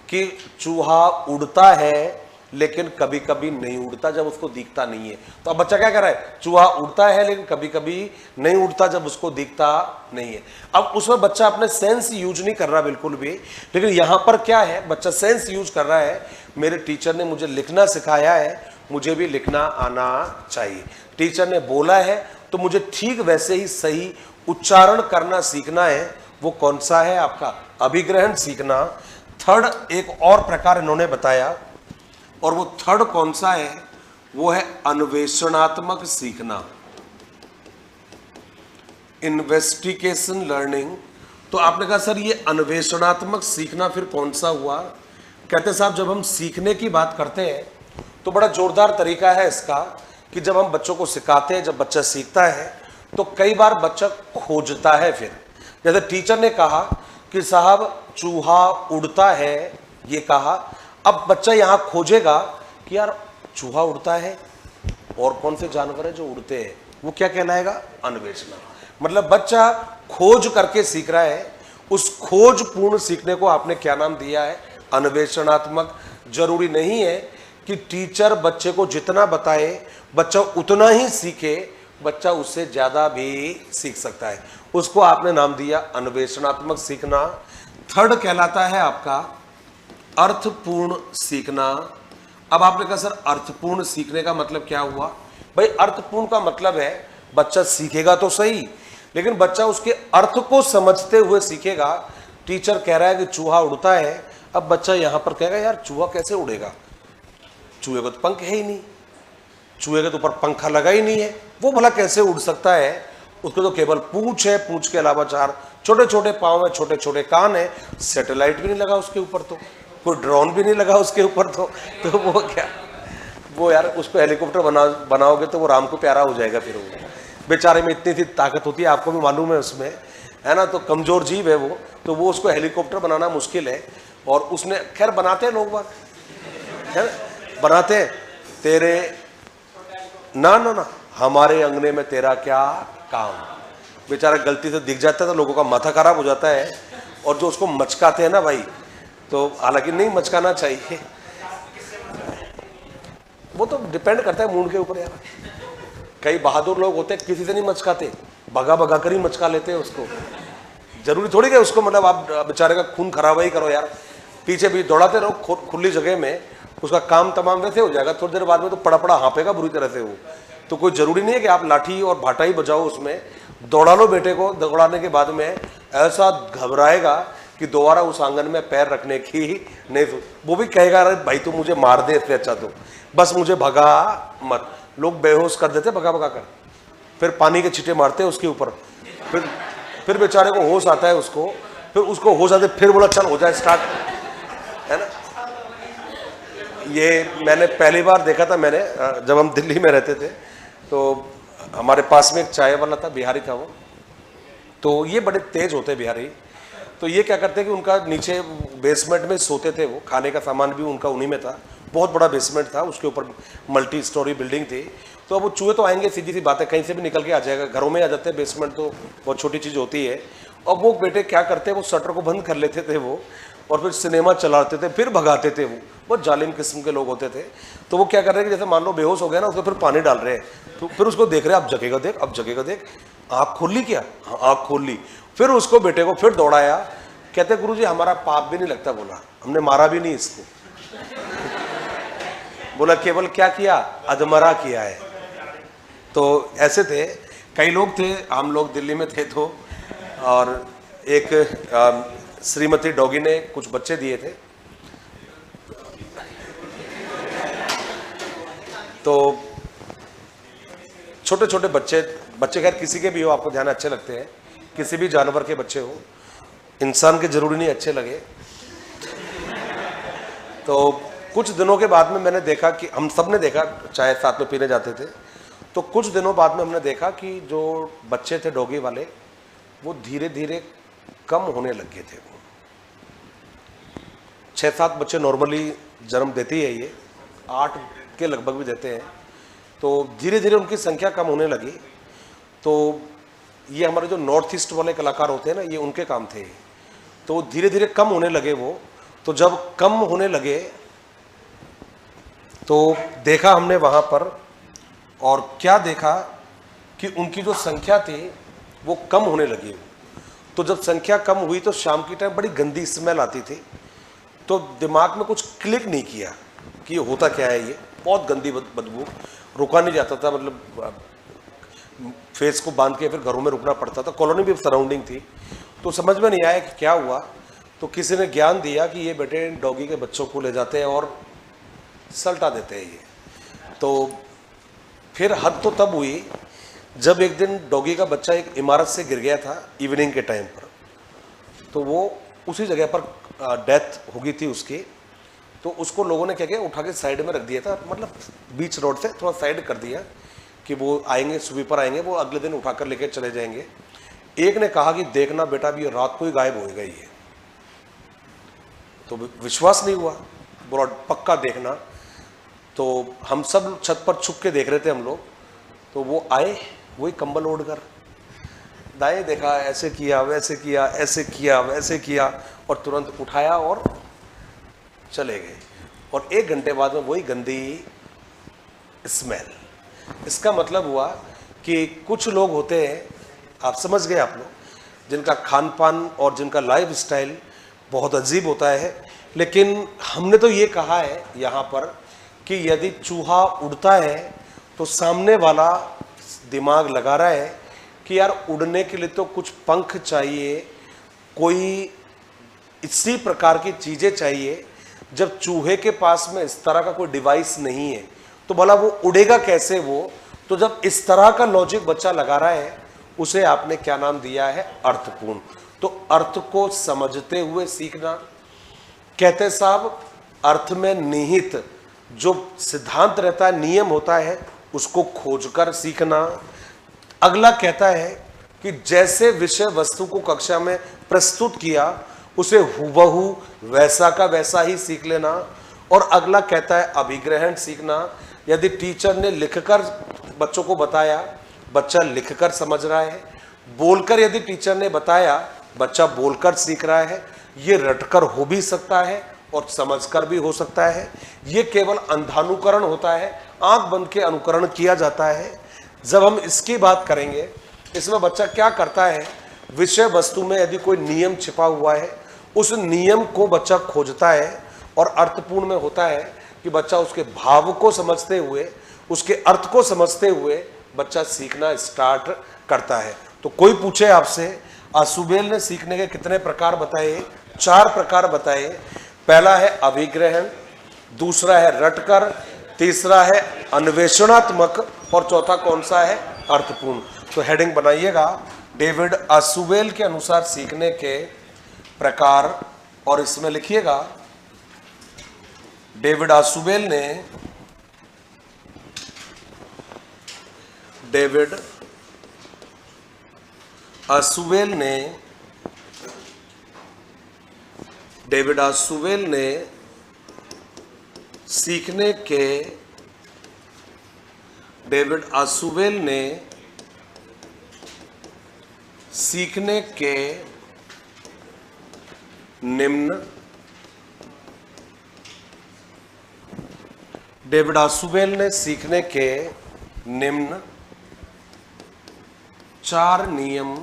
कि चूहा उड़ता है लेकिन कभी कभी नहीं उड़ता जब उसको दिखता नहीं है। तो अब बच्चा क्या कर रहा है? चूहा उड़ता है लेकिन कभी कभी नहीं उड़ता जब उसको दिखता नहीं है। अब उसमें बच्चा अपने सेंस यूज नहीं कर रहा बिल्कुल भी, लेकिन यहां पर क्या है, बच्चा सेंस यूज कर रहा है। मेरे टीचर ने मुझे लिखना सिखाया है, मुझे भी लिखना आना चाहिए। टीचर ने बोला है तो मुझे ठीक वैसे ही सही उच्चारण करना सीखना है। वो कौन सा है? आपका अभिग्रहण सीखना। थर्ड एक और प्रकार इन्होंने बताया, और वो थर्ड कौन सा है? वो है अन्वेषणात्मक सीखना, इन्वेस्टिगेशन लर्निंग। तो आपने कहा सर ये अन्वेषणात्मक सीखना फिर कौन सा हुआ? कहते साहब जब हम सीखने की बात करते हैं तो बड़ा जोरदार तरीका है इसका कि जब हम बच्चों को सिखाते हैं, जब बच्चा सीखता है तो कई बार बच्चा खोजता है। फिर जैसे टीचर ने कहा कि साहब चूहा उड़ता है, ये कहा, अब बच्चा यहां खोजेगा कि यार चूहा उड़ता है और कौन से जानवर है जो उड़ते हैं। वो क्या कहलाएगा? अन्वेषण। मतलब बच्चा खोज करके सीख रहा है। उस खोज पूर्ण सीखने को आपने क्या नाम दिया है? अन्वेषणात्मक। जरूरी नहीं है कि टीचर बच्चे को जितना बताए बच्चा उतना ही सीखे, बच्चा उससे ज्यादा भी सीख सकता है। उसको आपने नाम दिया अन्वेषणात्मक सीखना। थर्ड कहलाता है आपका अर्थपूर्ण सीखना। अब आपने कहा सर अर्थपूर्ण सीखने का मतलब क्या हुआ? भाई अर्थपूर्ण का मतलब है बच्चा सीखेगा तो सही, लेकिन बच्चा उसके अर्थ को समझते हुए सीखेगा। टीचर कह रहा है कि चूहा उड़ता है, अब बच्चा यहां पर कहेगा यार चूहा कैसे उड़ेगा? चूहे को तो पंख है ही नहीं, चूहे के तो ऊपर पंखा लगा ही नहीं है, वो भला कैसे उड़ सकता है? उसको तो केवल पूंछ है, पूंछ के अलावा चार छोटे छोटे पांव है, छोटे छोटे कान है, सैटेलाइट भी नहीं लगा उसके ऊपर, तो कोई ड्रोन भी नहीं लगा उसके ऊपर, तो वो क्या, वो यार उसको हेलीकॉप्टर बनाओगे तो वो राम को प्यारा हो जाएगा। फिर वो बेचारे में इतनी थी ताकत होती है, आपको भी मालूम है उसमें, है ना, तो कमजोर जीव है वो, तो वो उसको हेलीकॉप्टर बनाना मुश्किल है। और उसने खैर बनाते हैं लोग बात, है बनाते हैं। तेरे ना ना ना हमारे अंगने में तेरा क्या काम, बेचारा गलती से दिख जाता है तो लोगों का माथा खराब हो जाता है। और जो उसको मचकाते हैं ना भाई, तो हालांकि नहीं मचकाना चाहिए, वो तो डिपेंड करता है मूड के ऊपर यार। कई बहादुर लोग होते हैं किसी से नहीं मचकाते, भगा भगा कर ही मचका लेते हैं उसको। जरूरी थोड़ी कि उसको मतलब आप बेचारे का खून खराब ही करो यार, पीछे भी दौड़ाते रहो खुली जगह में, उसका काम तमाम वैसे हो जाएगा। थोड़ी देर बाद में तो पड़ा पड़ा हाँपेगा बुरी तरह से वो। तो कोई जरूरी नहीं है कि आप लाठी और भाटा ही बजाओ उसमें, दौड़ा लो बेटे को, दौड़ाने के बाद में ऐसा घबराएगा कि दोबारा उस आंगन में पैर रखने की नहीं, वो भी कहेगा अरे भाई तू मुझे मार दे, इससे अच्छा तो बस मुझे भगा मत। लोग बेहोश कर देते भगा भगा कर, फिर पानी के छींटे मारते हैं उसके ऊपर, फिर बेचारे को होश आता है उसको, फिर उसको होश आते फिर बोला चल हो जाए स्टार्ट, है ना। ये मैंने पहली बार देखा था, मैंने जब हम दिल्ली में रहते थे तो हमारे पास में एक चाय वाला था, बिहारी था वो, तो ये बड़े तेज होते बिहारी। तो ये क्या करते कि उनका नीचे बेसमेंट में सोते थे, वो खाने का सामान भी उनका उन्हीं में था, बहुत बड़ा बेसमेंट था, उसके ऊपर मल्टी स्टोरी बिल्डिंग थी। तो अब वो चूहे तो आएंगे, सीधी सी बात है, कहीं से भी निकल के आ जाएगा, घरों में आ जाते हैं, बेसमेंट तो बहुत छोटी चीज़ होती है। और वो बेटे क्या करते, वो शटर को बंद कर लेते थे वो, और फिर सिनेमा चलाते थे, फिर भगाते थे। वो बहुत जालिम किस्म के लोग होते थे। तो वो क्या कर रहे हैं कि जैसे मान लो बेहोश हो गया ना, उसको फिर पानी डाल रहे हैं, तो फिर उसको देख रहे हैं, अब जगेगा देख, अब जगेगा देख, आँख खोल ली क्या, हाँ आँख खोल ली। फिर उसको बेटे को फिर दौड़ाया, कहते गुरुजी हमारा पाप भी नहीं लगता। बोला हमने मारा भी नहीं इसको। बोला केवल क्या किया, अधमरा किया है। तो ऐसे थे, कई लोग थे, हम लोग दिल्ली में थे तो, और एक श्रीमती डॉगी ने कुछ बच्चे दिए थे, तो छोटे छोटे बच्चे खैर किसी के भी हो, आपको ध्यान अच्छे लगते हैं, किसी भी जानवर के बच्चे हो, इंसान के जरूरी नहीं अच्छे लगे। तो कुछ दिनों के बाद में मैंने देखा कि हम सब ने देखा, चाय साथ में पीने जाते थे, तो कुछ दिनों बाद में हमने देखा कि जो बच्चे थे डॉगी वाले, वो धीरे धीरे कम होने लग गए थे। 6-7 बच्चे नॉर्मली जन्म देती है, ये 8 के लगभग भी देते हैं। तो धीरे धीरे उनकी संख्या कम होने लगी। तो ये हमारे जो नॉर्थ ईस्ट वाले कलाकार होते हैं ना, ये उनके काम थे। तो धीरे धीरे कम होने लगे वो। तो जब कम होने लगे तो देखा हमने वहाँ पर, और क्या देखा कि उनकी जो संख्या थी वो कम होने लगी। तो जब संख्या कम हुई तो शाम की टाइम बड़ी गंदी स्मेल आती थी। तो दिमाग में कुछ क्लिक नहीं किया कि ये होता क्या है, ये बहुत गंदी बदबू, रुका नहीं जाता था, मतलब फेस को बांध के फिर घरों में रुकना पड़ता था, कॉलोनी भी सराउंडिंग थी। तो समझ में नहीं आया कि क्या हुआ। तो किसी ने ज्ञान दिया कि ये बेटे डॉगी के बच्चों को ले जाते हैं और सल्टा देते हैं ये। तो फिर हद तो तब हुई जब एक दिन डॉगी का बच्चा एक इमारत से गिर गया था इवनिंग के टाइम पर। तो वो उसी जगह पर डेथ हो गई थी उसकी। तो उसको लोगों ने क्या किया, उठा के साइड में रख दिया था, मतलब बीच रोड से थोड़ा साइड कर दिया कि वो आएंगे, स्वीपर आएंगे, वो अगले दिन उठाकर लेके चले जाएंगे। एक ने कहा कि देखना बेटा अभी रात को ही गायब होएगा ये। तो विश्वास नहीं हुआ, बोला पक्का देखना। तो हम सब छत पर छुप के देख रहे थे हम लोग। तो वो आए, वही कंबल ओढ़कर, दाएं देखा, ऐसे किया, वैसे किया, ऐसे किया, वैसे किया, और तुरंत उठाया और चले गए। और 1 घंटे बाद में वही गंदी स्मेल। इसका मतलब हुआ कि कुछ लोग होते हैं, आप समझ गए आप लोग, जिनका खान पान और जिनका लाइफ स्टाइल बहुत अजीब होता है। लेकिन हमने तो ये कहा है यहाँ पर कि यदि चूहा उड़ता है तो सामने वाला दिमाग लगा रहा है कि यार उड़ने के लिए तो कुछ पंख चाहिए, कोई इसी प्रकार की चीज़ें चाहिए। जब चूहे के पास में इस तरह का कोई डिवाइस नहीं है तो भला वो उड़ेगा कैसे वो। तो जब इस तरह का लॉजिक बच्चा लगा रहा है, उसे आपने क्या नाम दिया है, अर्थपूर्ण। तो अर्थ को समझते हुए सीखना। कहते साहब अर्थ में निहित जो सिद्धांत रहता है, नियम होता है, उसको खोजकर सीखना। अगला कहता है कि जैसे विषय वस्तु को कक्षा में प्रस्तुत किया उसे हुबहू वैसा का वैसा ही सीख लेना। और अगला कहता है अभिग्रहण सीखना। यदि टीचर ने लिखकर बच्चों को बताया, बच्चा लिखकर समझ रहा है। बोलकर यदि टीचर ने बताया, बच्चा बोलकर सीख रहा है। ये रटकर हो भी सकता है और समझकर भी हो सकता है। ये केवल अंधानुकरण होता है, आंख बंद के अनुकरण किया जाता है। जब हम इसकी बात करेंगे, इसमें बच्चा क्या करता है, विषय वस्तु में यदि कोई नियम छिपा हुआ है, उस नियम को बच्चा खोजता है। और अर्थपूर्ण में होता है कि बच्चा उसके भाव को समझते हुए, उसके अर्थ को समझते हुए बच्चा सीखना स्टार्ट करता है। तो कोई पूछे आपसे, आसुबेल ने सीखने के कितने प्रकार बताए? 4 प्रकार बताए। पहला है अभिग्रहण, दूसरा है रटकर, तीसरा है अन्वेषणात्मक, और चौथा कौन सा है, अर्थपूर्ण। तो हेडिंग बनाइएगा, डेविड आसुबेल के अनुसार सीखने के प्रकार, और इसमें लिखिएगा डेविड आसुबेल ने सीखने के निम्न डेविड आसुबेल ने सीखने के निम्न 4 नियम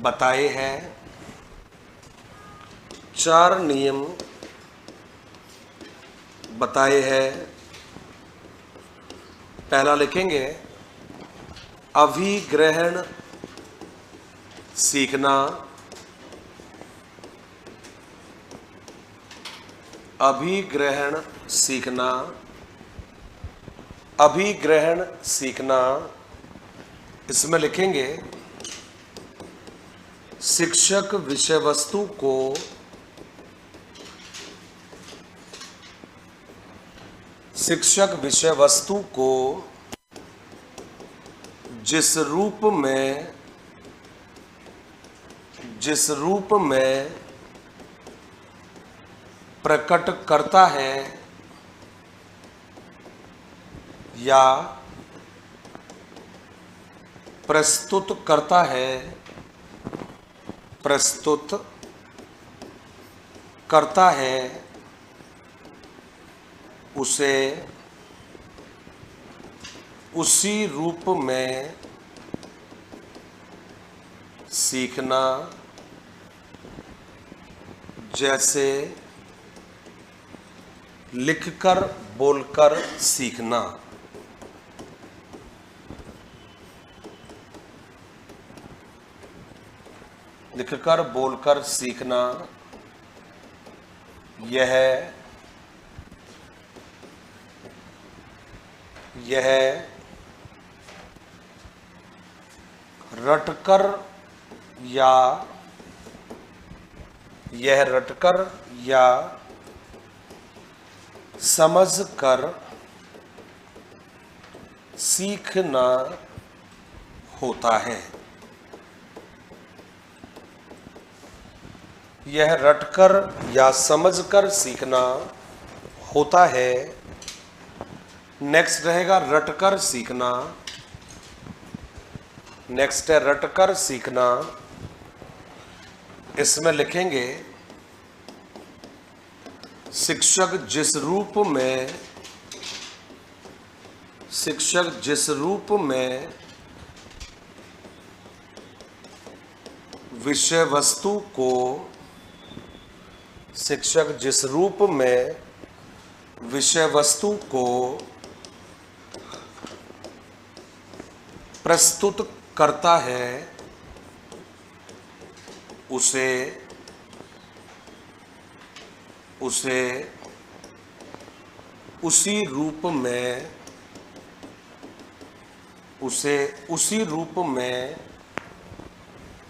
बताए हैं। 4 नियम बताए हैं। पहला लिखेंगे अभिग्रहण सीखना, अभिग्रहण सीखना, अभिग्रहण सीखना। इसमें लिखेंगे शिक्षक विषय वस्तु को जिस रूप में प्रकट करता है या प्रस्तुत करता है उसे उसी रूप में सीखना, जैसे लिखकर बोलकर सीखना। लिखकर बोलकर सीखना यह रटकर या समझकर सीखना होता है। यह रटकर या समझकर सीखना होता है। नेक्स्ट रहेगा रटकर सीखना। नेक्स्ट है रटकर सीखना। इसमें लिखेंगे शिक्षक जिस रूप में विषय वस्तु को प्रस्तुत करता है उसे उसी रूप में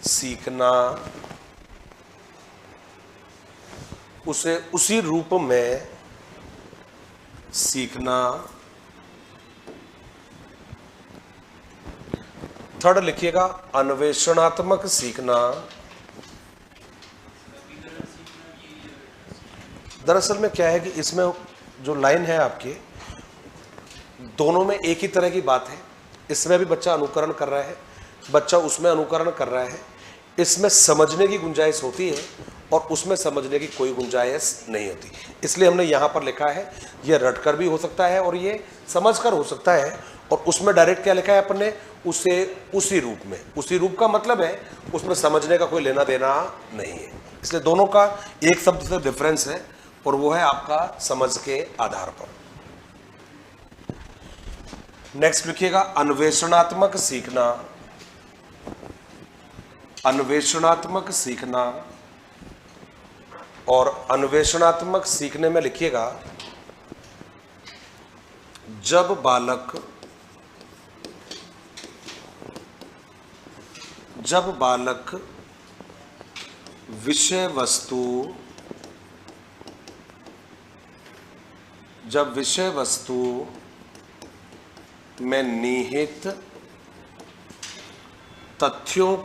सीखना, उसे उसी रूप में सीखना। थर्ड लिखिएगा अन्वेषणात्मक सीखना। दरअसल में क्या है कि इसमें जो लाइन है आपकी, दोनों में एक ही तरह की बात है। इसमें भी बच्चा अनुकरण कर रहा है, बच्चा उसमें अनुकरण कर रहा है। इसमें समझने की गुंजाइश होती है और उसमें समझने की कोई गुंजाइश नहीं होती। इसलिए हमने यहाँ पर लिखा है ये रटकर भी हो सकता है और ये समझकर हो सकता है। और उसमें डायरेक्ट क्या लिखा है अपन ने, उसे उसी रूप में। उसी रूप का मतलब है उसमें समझने का कोई लेना देना नहीं है। इसलिए दोनों का एक शब्द से डिफरेंस है और वो है आपका समझ के आधार पर। नेक्स्ट लिखिएगा अन्वेषणात्मक सीखना। अन्वेषणात्मक सीखना। और अन्वेषणात्मक सीखने में लिखिएगा जब बालक विषय वस्तु में निहित तथ्यों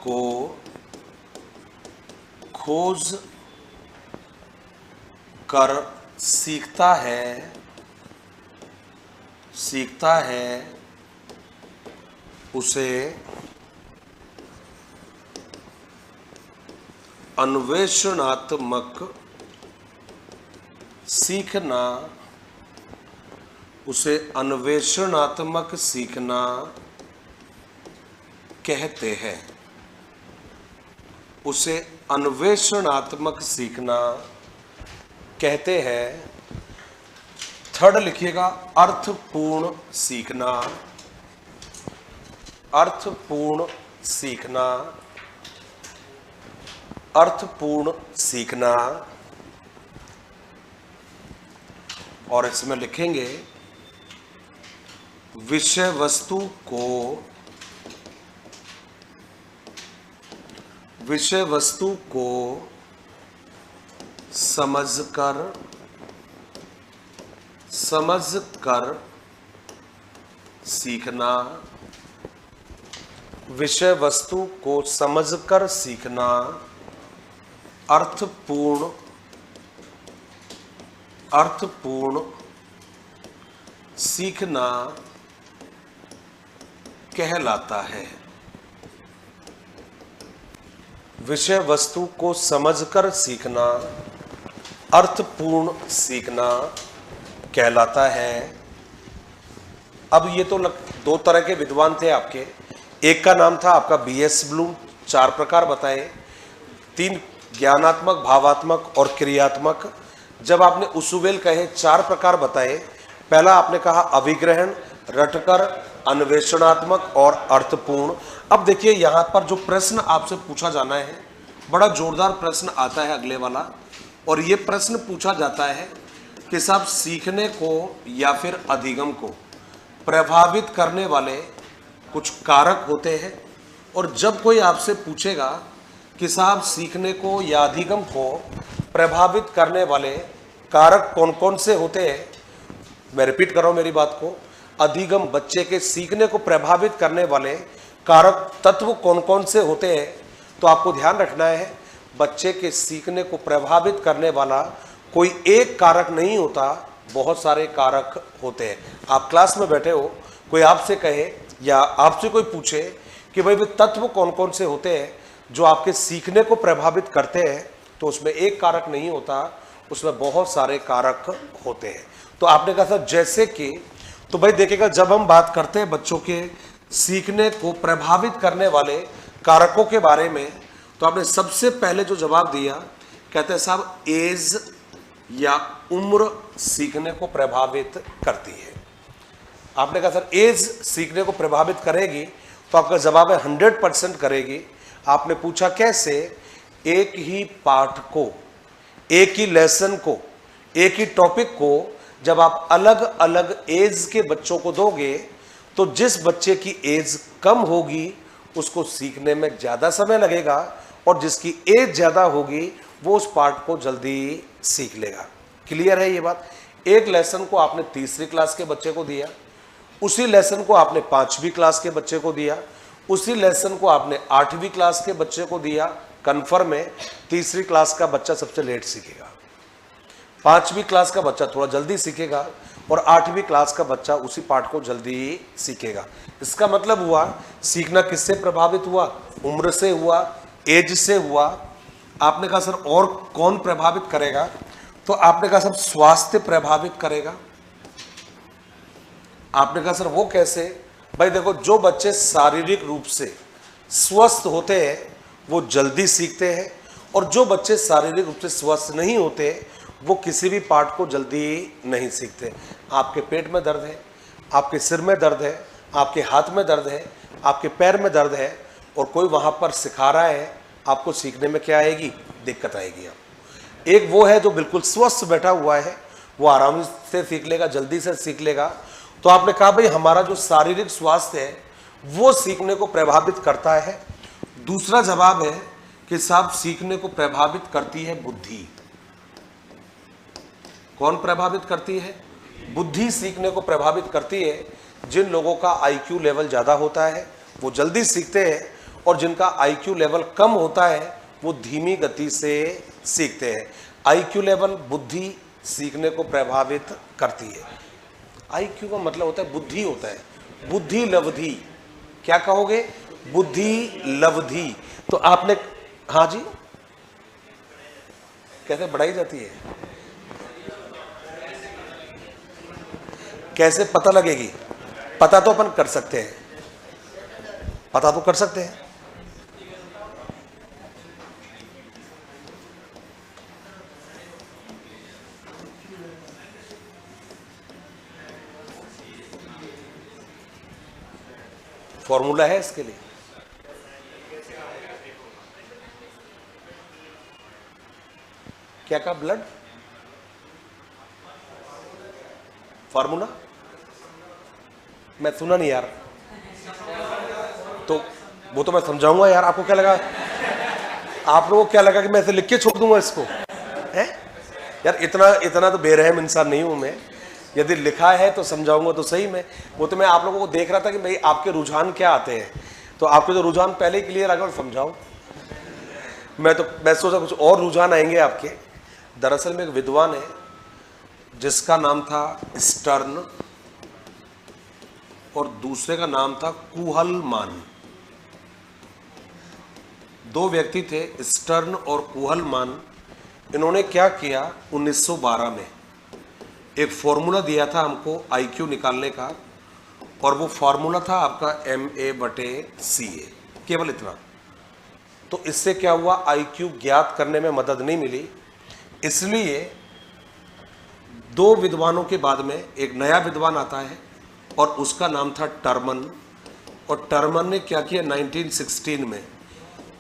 को खोज कर सीखता है उसे अन्वेषणात्मक सीखना कहते हैं। उसे अन्वेषणात्मक सीखना कहते हैं। थर्ड लिखिएगा अर्थपूर्ण सीखना, अर्थपूर्ण सीखना, अर्थपूर्ण सीखना। और इसमें लिखेंगे विषय वस्तु को, विषय वस्तु को समझकर सीखना, विषय वस्तु को समझकर सीखना अर्थपूर्ण सीखना कहलाता है। विषय वस्तु को समझकर सीखना अर्थपूर्ण सीखना कहलाता है। अब ये तो दो तरह के विद्वान थे आपके। एक का नाम था आपका बीएस ब्लूम, 4 प्रकार बताए, 3 ज्ञानात्मक, भावात्मक और क्रियात्मक। जब आपने उसुवेल कहे 4 प्रकार बताए, पहला आपने कहा अभिग्रहण, रटकर, अन्वेषणात्मक और अर्थपूर्ण। अब देखिए यहां पर जो प्रश्न आपसे पूछा जाना है, बड़ा जोरदार प्रश्न आता है अगले वाला। और ये प्रश्न पूछा जाता है कि साहब सीखने को या फिर अधिगम को प्रभावित करने वाले कुछ कारक होते हैं। और जब कोई आपसे पूछेगा कि साहब सीखने को या अधिगम को प्रभावित करने वाले कारक कौन कौन से होते हैं, मैं रिपीट कर रहा हूं मेरी बात को, अधिगम बच्चे के सीखने को प्रभावित करने वाले कारक तत्व कौन कौन से होते हैं, तो आपको ध्यान रखना है बच्चे के सीखने को प्रभावित करने वाला कोई एक कारक नहीं होता, बहुत सारे कारक होते हैं। आप क्लास में बैठे हो, कोई आपसे कहे या आपसे कोई पूछे कि भाई वे तत्व कौन कौन से होते हैं जो आपके सीखने को प्रभावित करते हैं, तो उसमें एक कारक नहीं होता, उसमें बहुत सारे कारक होते हैं। तो आपने कहा था जैसे कि, तो भाई देखिएगा जब हम बात करते हैं बच्चों के सीखने को प्रभावित करने वाले कारकों के बारे में, तो आपने सबसे पहले जो जवाब दिया, कहते हैं साहब एज या उम्र सीखने को प्रभावित करती है। आपने कहा सर एज सीखने को प्रभावित करेगी, तो आपका जवाब है 100% करेगी। आपने पूछा कैसे, एक ही पाठ को, एक ही लेसन को, एक ही टॉपिक को जब आप अलग अलग एज के बच्चों को दोगे, तो जिस बच्चे की एज कम होगी उसको सीखने में ज़्यादा समय लगेगा, और जिसकी एज ज़्यादा होगी वो उस पार्ट को जल्दी सीख लेगा। क्लियर है ये बात। एक लेसन को आपने 3री क्लास के बच्चे को दिया, उसी लेसन को आपने 5वीं क्लास के बच्चे को दिया, उसी लेसन को आपने 8वीं क्लास के बच्चे को दिया, कन्फर्म है 3री क्लास का बच्चा सबसे लेट सीखेगा, 5वीं क्लास का बच्चा थोड़ा जल्दी सीखेगा, और 8वीं क्लास का बच्चा उसी पाठ को जल्दी सीखेगा। इसका मतलब हुआ सीखना किससे प्रभावित हुआ, उम्र से हुआ, एज से हुआ। आपने कहा सर और कौन प्रभावित करेगा, तो आपने कहा सर स्वास्थ्य प्रभावित करेगा। आपने कहा सर वो कैसे, भाई देखो जो बच्चे शारीरिक रूप से स्वस्थ होते हैं वो जल्दी सीखते हैं, और जो बच्चे शारीरिक रूप से स्वस्थ नहीं होते वो किसी भी पाठ को जल्दी नहीं सीखते। आपके पेट में दर्द है, आपके सिर में दर्द है, आपके हाथ में दर्द है, आपके पैर में दर्द है, और कोई वहाँ पर सिखा रहा है, आपको सीखने में क्या आएगी, दिक्कत आएगी। आप एक वो है जो बिल्कुल स्वस्थ बैठा हुआ है, वो आराम से सीख लेगा, जल्दी से सीख लेगा। तो आपने कहा भाई हमारा जो शारीरिक स्वास्थ्य है वो सीखने को प्रभावित करता है। दूसरा जवाब है कि साहब सीखने को प्रभावित करती है बुद्धि। कौन प्रभावित करती है, बुद्धि सीखने को प्रभावित करती है। जिन लोगों का आईक्यू लेवल ज़्यादा होता है वो जल्दी सीखते हैं, और जिनका आईक्यू लेवल कम होता है वो धीमी गति से सीखते हैं। आईक्यू लेवल बुद्धि सीखने को प्रभावित करती है। आईक्यू का मतलब होता है बुद्धि होता है, बुद्धि लब्धि, क्या कहोगे, बुद्धि लब्धि। तो आपने, हाँ जी, कैसे बढ़ाई जाती है, कैसे पता लगेगी, पता तो अपन कर सकते हैं, पता तो कर सकते हैं। फॉर्मूला है इसके लिए? क्या कहा? ब्लड फार्मूला मैं सुना नहीं यार, तो वो तो मैं समझाऊंगा यार। आपको क्या लगा, आप लोगों को क्या लगा कि मैं ऐसे लिख के छोड़ दूंगा इसको? है यार, इतना तो बेरहम इंसान नहीं हूं मैं। यदि लिखा है तो समझाऊंगा तो सही में। वो तो मैं आप लोगों को देख रहा था कि भाई आपके रुझान क्या आते हैं, तो आपके जो रुझान पहले ही क्लियर आ गए और समझाओ। मैं सोचा कुछ और रुझान आएंगे आपके। दरअसल में एक विद्वान है जिसका नाम था स्टर्न और दूसरे का नाम था कुहलमान। दो व्यक्ति थे, स्टर्न और कुहलमान। इन्होंने क्या किया, 1912 में एक फॉर्मूला दिया था हमको आईक्यू निकालने का, और वो फॉर्मूला था आपका MA/CA, केवल इतना। तो इससे क्या हुआ, आईक्यू ज्ञात करने में मदद नहीं मिली। इसलिए दो विद्वानों के बाद में एक नया विद्वान आता है और उसका नाम था टर्मन। और टर्मन ने क्या किया, 1916 में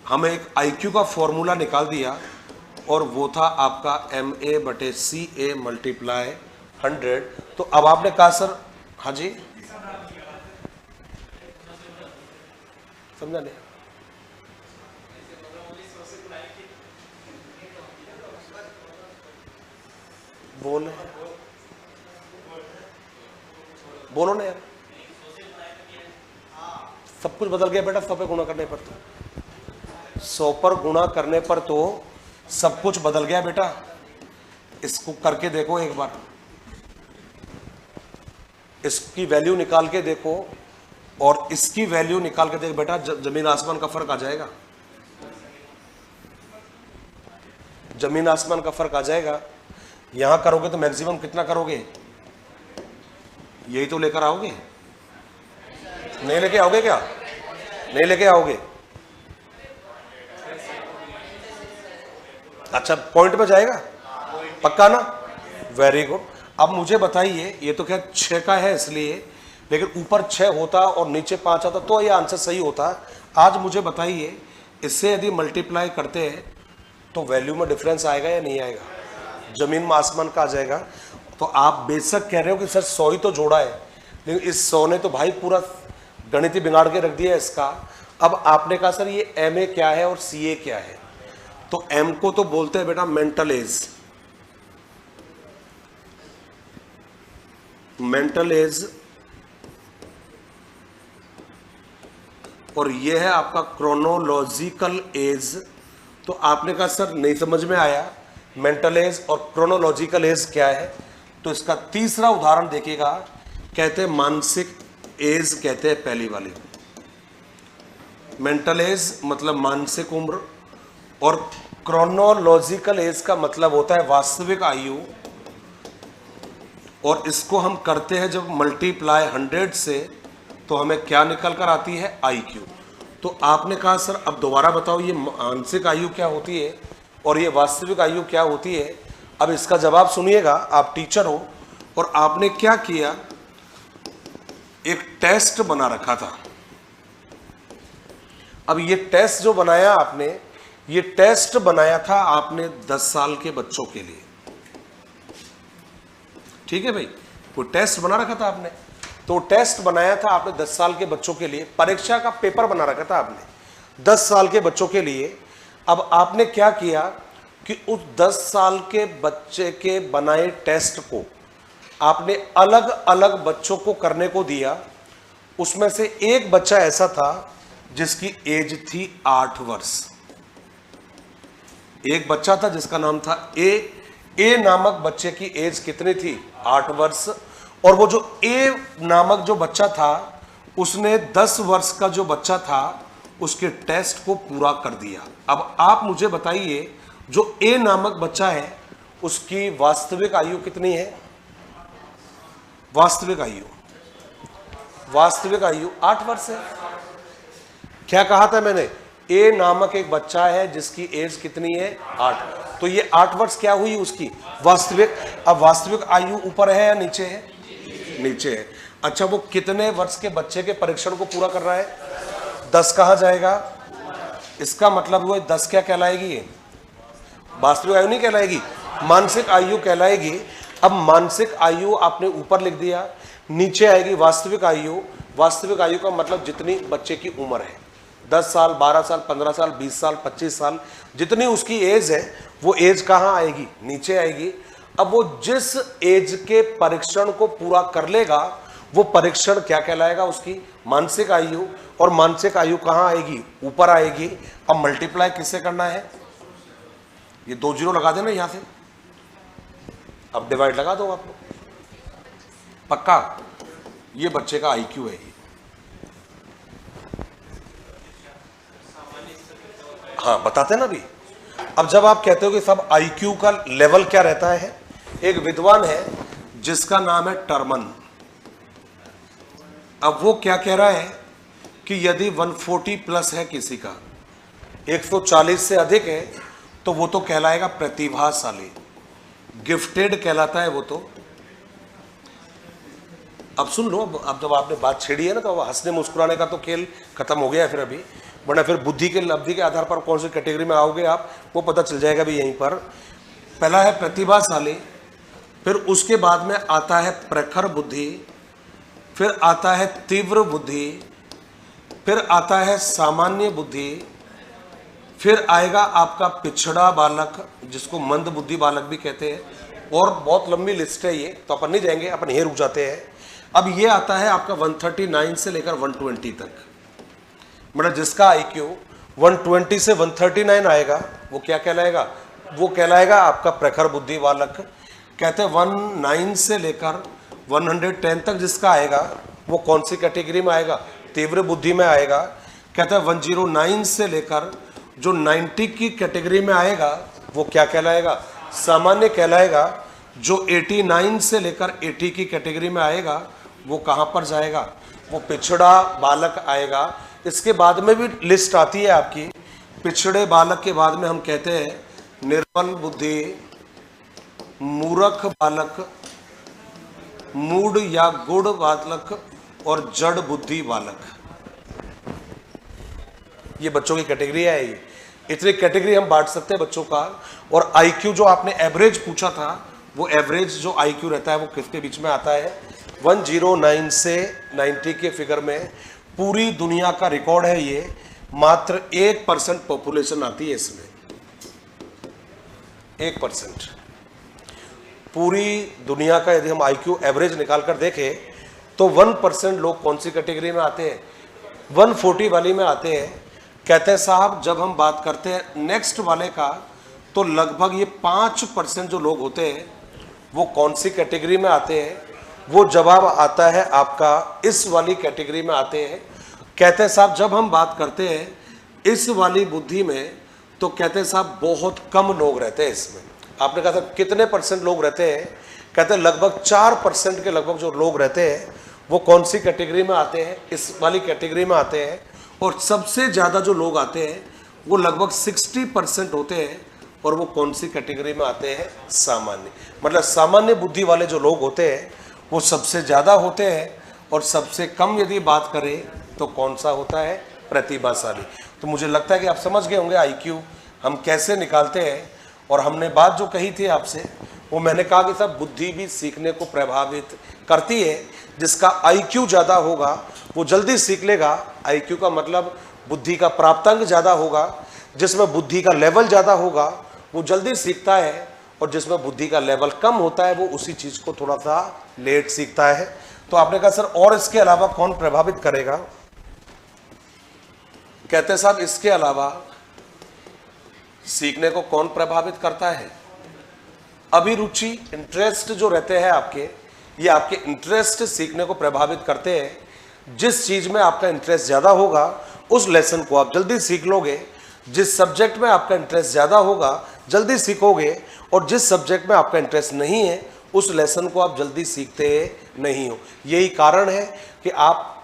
हमें एक आईक्यू का फॉर्मूला निकाल दिया, और वो था आपका MA/CA × 100। तो अब आपने कहा सर, हाँ जी समझा नहीं? बोलो ना यार। सब कुछ बदल गया बेटा 100 पे गुणा करने पर। तो 100 पर गुणा करने पर तो सब कुछ बदल गया बेटा। इसको करके देखो एक बार, इसकी वैल्यू निकाल के देखो और इसकी वैल्यू निकाल के देखो बेटा, जमीन आसमान का फर्क आ जाएगा। जमीन आसमान का फर्क आ जाएगा। यहां करोगे तो मैक्सिमम कितना करोगे, यही तो लेकर आओगे। नहीं लेके आओगे क्या? नहीं लेके आओगे? अच्छा, पॉइंट पे जाएगा पक्का ना? Very good. अब मुझे बताइए, ये तो खैर 6 का है इसलिए, लेकिन ऊपर 6 होता और नीचे 5 आता तो ये आंसर सही होता। आज मुझे बताइए, इससे यदि मल्टीप्लाई करते हैं तो वैल्यू में डिफरेंस आएगा या नहीं आएगा? जमीन में आसमान का आ जाएगा। तो आप बेशक कह रहे हो कि सर 100 ही तो जोड़ा है, लेकिन इस 100 ने तो भाई पूरा गणित ही बिगाड़ के रख दिया इसका। अब आपने कहा सर ये MA क्या है और CA क्या है? तो M को तो बोलते हैं बेटा मेंटल एज, मेंटल एज, और ये है आपका क्रोनोलॉजिकल एज। तो आपने कहा सर नहीं समझ में आया मेंटल एज और क्रोनोलॉजिकल एज क्या है, तो इसका तीसरा उदाहरण देखिएगा। कहते हैं मानसिक एज, कहते हैं पहली वाली। मेंटल एज मतलब मानसिक उम्र, और क्रोनोलॉजिकल एज का मतलब होता है वास्तविक आयु। और इसको हम करते हैं जब मल्टीप्लाई 100 से, तो हमें क्या निकल कर आती है, IQ। तो आपने कहा सर अब दोबारा बताओ ये मानसिक आयु क्या होती है और ये वास्तविक आयु क्या होती है। अब इसका जवाब सुनिएगा, आप टीचर हो और आपने क्या किया, एक टेस्ट बना रखा था। अब ये टेस्ट जो बनाया आपने, ये टेस्ट बनाया था आपने 10 साल के बच्चों के लिए। ठीक है भाई, वो टेस्ट बना रखा था आपने। तो टेस्ट बनाया था आपने 10 साल के बच्चों के लिए, परीक्षा का पेपर बना रखा था आपने 10 साल के बच्चों के लिए। अब आपने क्या किया कि उस 10 साल के बच्चे के बनाए टेस्ट को आपने अलग अलग बच्चों को करने को दिया। उसमें से एक बच्चा ऐसा था जिसकी एज थी 8 वर्ष। एक बच्चा था जिसका नाम था ए नामक बच्चे की एज कितनी थी, 8 वर्ष। और वो जो ए नामक जो बच्चा था, उसने 10 वर्ष का जो बच्चा था उसके टेस्ट को पूरा कर दिया। अब आप मुझे बताइए, जो ए नामक बच्चा है उसकी वास्तविक आयु कितनी है? वास्तविक आयु 8 वर्ष है। क्या कहा था मैंने? ए नामक एक बच्चा है जिसकी एज कितनी है, 8। तो ये 8 वर्ष क्या हुई उसकी वास्तविक। अब वास्तविक आयु ऊपर है या नीचे है? नीचे है। अच्छा, वो कितने वर्ष के बच्चे के परीक्षण को पूरा कर रहा है? 10 कहाँ जाएगा? इसका मतलब वो 10 क्या कहलाएगी? ये वास्तविक आयु नहीं कहलाएगी, मानसिक आयु कहलाएगी। अब मानसिक आयु आपने ऊपर लिख दिया, नीचे आएगी वास्तविक आयु। वास्तविक आयु का मतलब जितनी बच्चे की उम्र है, 10 साल, 12 साल, 15 साल, 20 साल, 25 साल, जितनी उसकी एज है, वो एज कहाँ आएगी? नीचे आएगी। अब वो जिस एज के परीक्षण को पूरा कर लेगा, वो परीक्षण क्या कहलाएगा? उसकी मानसिक आयु। और मानसिक आयु कहाँ आएगी? ऊपर आएगी। अब मल्टीप्लाई किससे करना है? ये 2 जीरो लगा देना यहां से, अब डिवाइड लगा दो आप लोग, पक्का। ये बच्चे का आईक्यू है ये। हाँ, बताते ना अभी। अब जब आप कहते हो कि सब आईक्यू का लेवल क्या रहता है, एक विद्वान है जिसका नाम है टर्मन। अब वो क्या कह रहा है कि यदि 140 प्लस है किसी का, 140 से अधिक है, तो वो तो कहलाएगा प्रतिभाशाली, गिफ्टेड कहलाता है वो तो। अब सुन लो, अब जब आपने बात छेड़ी है ना, तो अब हंसने मुस्कुराने का तो खेल खत्म हो गया है फिर अभी, वरना फिर बुद्धि के लब्धि के आधार पर कौन सी कैटेगरी में आओगे आप, वो पता चल जाएगा भी यहीं पर। पहला है प्रतिभाशाली, फिर उसके बाद में आता है प्रखर बुद्धि, फिर आता है तीव्र बुद्धि, फिर आता है सामान्य बुद्धि, फिर आएगा आपका पिछड़ा बालक, जिसको मंद बुद्धि बालक भी कहते हैं, और बहुत लंबी लिस्ट है ये, तो अपन नहीं जाएंगे, अपन यहीं रुक जाते हैं। अब ये आता है आपका 139 से लेकर 120 तक, मतलब जिसका आईक्यू 120 से 139 आएगा, वो क्या कहलाएगा? वो कहलाएगा आपका प्रखर बुद्धि बालक। कहते हैं 19 से लेकर 110 तक जिसका आएगा, वो कौन सी कैटेगरी में आएगा? तीव्र बुद्धि में आएगा। कहते हैं 109 से लेकर जो 90 की कैटेगरी में आएगा, वो क्या कहलाएगा? सामान्य कहलाएगा। जो 89 से लेकर 80 की कैटेगरी में आएगा, वो कहाँ पर जाएगा? वो पिछड़ा बालक आएगा। इसके बाद में भी लिस्ट आती है आपकी। पिछड़े बालक के बाद में हम कहते हैं निर्बल बुद्धि, मूर्ख बालक, मूड या गुड़ बालक, और जड़ बुद्धि बालक। ये बच्चों की कैटेगरी है। ये इतनी कैटेगरी हम बांट सकते हैं बच्चों का। और आईक्यू जो आपने एवरेज पूछा था, वो एवरेज जो आईक्यू रहता है वो किसके बीच में आता है? 109 से 90 के फिगर में। पूरी दुनिया का रिकॉर्ड है ये, मात्र 1% पॉपुलेशन आती है इसमें, 1%। पूरी दुनिया का यदि हम आईक्यू एवरेज निकाल कर देखें, तो 1% लोग कौन सी कैटेगरी में आते हैं? 140 वाली में आते हैं। कहते हैं साहब, जब हम बात करते हैं नेक्स्ट वाले का, तो लगभग ये 5% जो लोग होते हैं, वो कौन सी कैटेगरी में आते हैं? वो जवाब आता है आपका इस वाली कैटेगरी में आते हैं। कहते हैं साहब, जब हम बात करते हैं इस वाली बुद्धि में, तो कहते हैं साहब बहुत कम लोग रहते हैं इसमें। आपने कहा था कितने % लोग रहते हैं? कहते हैं लगभग 4% के लगभग जो लोग रहते हैं, वो कौन सी कैटेगरी में आते हैं? इस वाली कैटेगरी में आते हैं। और सबसे ज़्यादा जो लोग आते हैं, वो लगभग 60% होते हैं, और वो कौन सी कैटेगरी में आते हैं? सामान्य। मतलब सामान्य बुद्धि वाले जो लोग होते हैं, वो सबसे ज़्यादा होते हैं। और सबसे कम यदि बात करें तो कौन सा होता है? प्रतिभाशाली। तो मुझे लगता है कि आप समझ गए होंगे आईक्यू हम कैसे निकालते हैं। और हमने बात जो कही थी आपसे, वो मैंने कहा कि साहब बुद्धि भी सीखने को प्रभावित करती है। जिसका आईक्यू ज़्यादा होगा वो जल्दी सीख लेगा। आईक्यू का मतलब बुद्धि का प्राप्तांक ज़्यादा होगा। जिसमें बुद्धि का लेवल ज़्यादा होगा वो जल्दी सीखता है, और जिसमें बुद्धि का लेवल कम होता है वो उसी चीज़ को थोड़ा सा लेट सीखता है। तो आपने कहा सर और इसके अलावा कौन प्रभावित करेगा? कहते हैं साहब इसके अलावा सीखने को कौन प्रभावित करता है? अभिरुचि, इंटरेस्ट जो रहते हैं आपके, ये आपके इंटरेस्ट सीखने को प्रभावित करते हैं। जिस चीज में आपका इंटरेस्ट ज्यादा होगा उस लेसन को आप जल्दी सीख लोगे। जिस सब्जेक्ट में आपका इंटरेस्ट ज्यादा होगा जल्दी सीखोगे, और जिस सब्जेक्ट में आपका इंटरेस्ट नहीं है उस लेसन को आप जल्दी सीखते नहीं हो। यही कारण है कि आप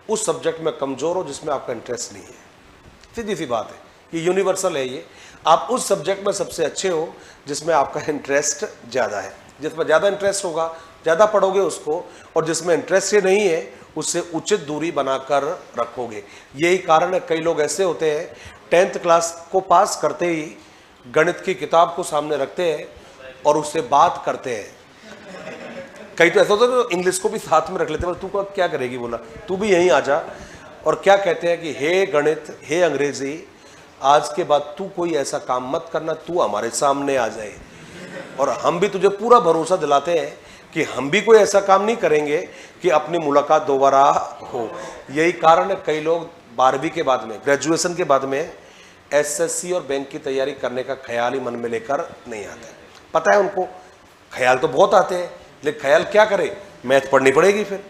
उस सब्जेक्ट में कमजोर हो जिसमें आपका इंटरेस्ट नहीं है। सीधी सी बात है, ये यूनिवर्सल है। ये आप उस सब्जेक्ट में सबसे अच्छे हो जिसमें आपका इंटरेस्ट ज़्यादा है। जिसमें ज़्यादा इंटरेस्ट होगा ज़्यादा पढ़ोगे उसको, और जिसमें इंटरेस्ट ही नहीं है उससे उचित दूरी बनाकर रखोगे। यही कारण है कई लोग ऐसे होते हैं 10th क्लास को पास करते ही गणित की किताब को सामने रखते हैं और उससे बात करते हैं। कई तो ऐसा होता है तो इंग्लिश को भी साथ में रख लेते हैं, तू क्या करेगी, बोला तू भी यहीं आ जा। और क्या कहते हैं कि हे गणित, हे अंग्रेजी, आज के बाद तू कोई ऐसा काम मत करना, तू हमारे सामने आ जाए। और हम भी तुझे पूरा भरोसा दिलाते हैं कि हम भी कोई ऐसा काम नहीं करेंगे कि अपनी मुलाकात दोबारा हो। यही कारण है कई लोग 12वीं के बाद में, ग्रेजुएशन के बाद में एसएससी और बैंक की तैयारी करने का ख्याल ही मन में लेकर नहीं आते। पता है उनको ख्याल तो बहुत आते हैं, लेकिन ख्याल क्या करे, मैथ पढ़नी पड़ेगी, फिर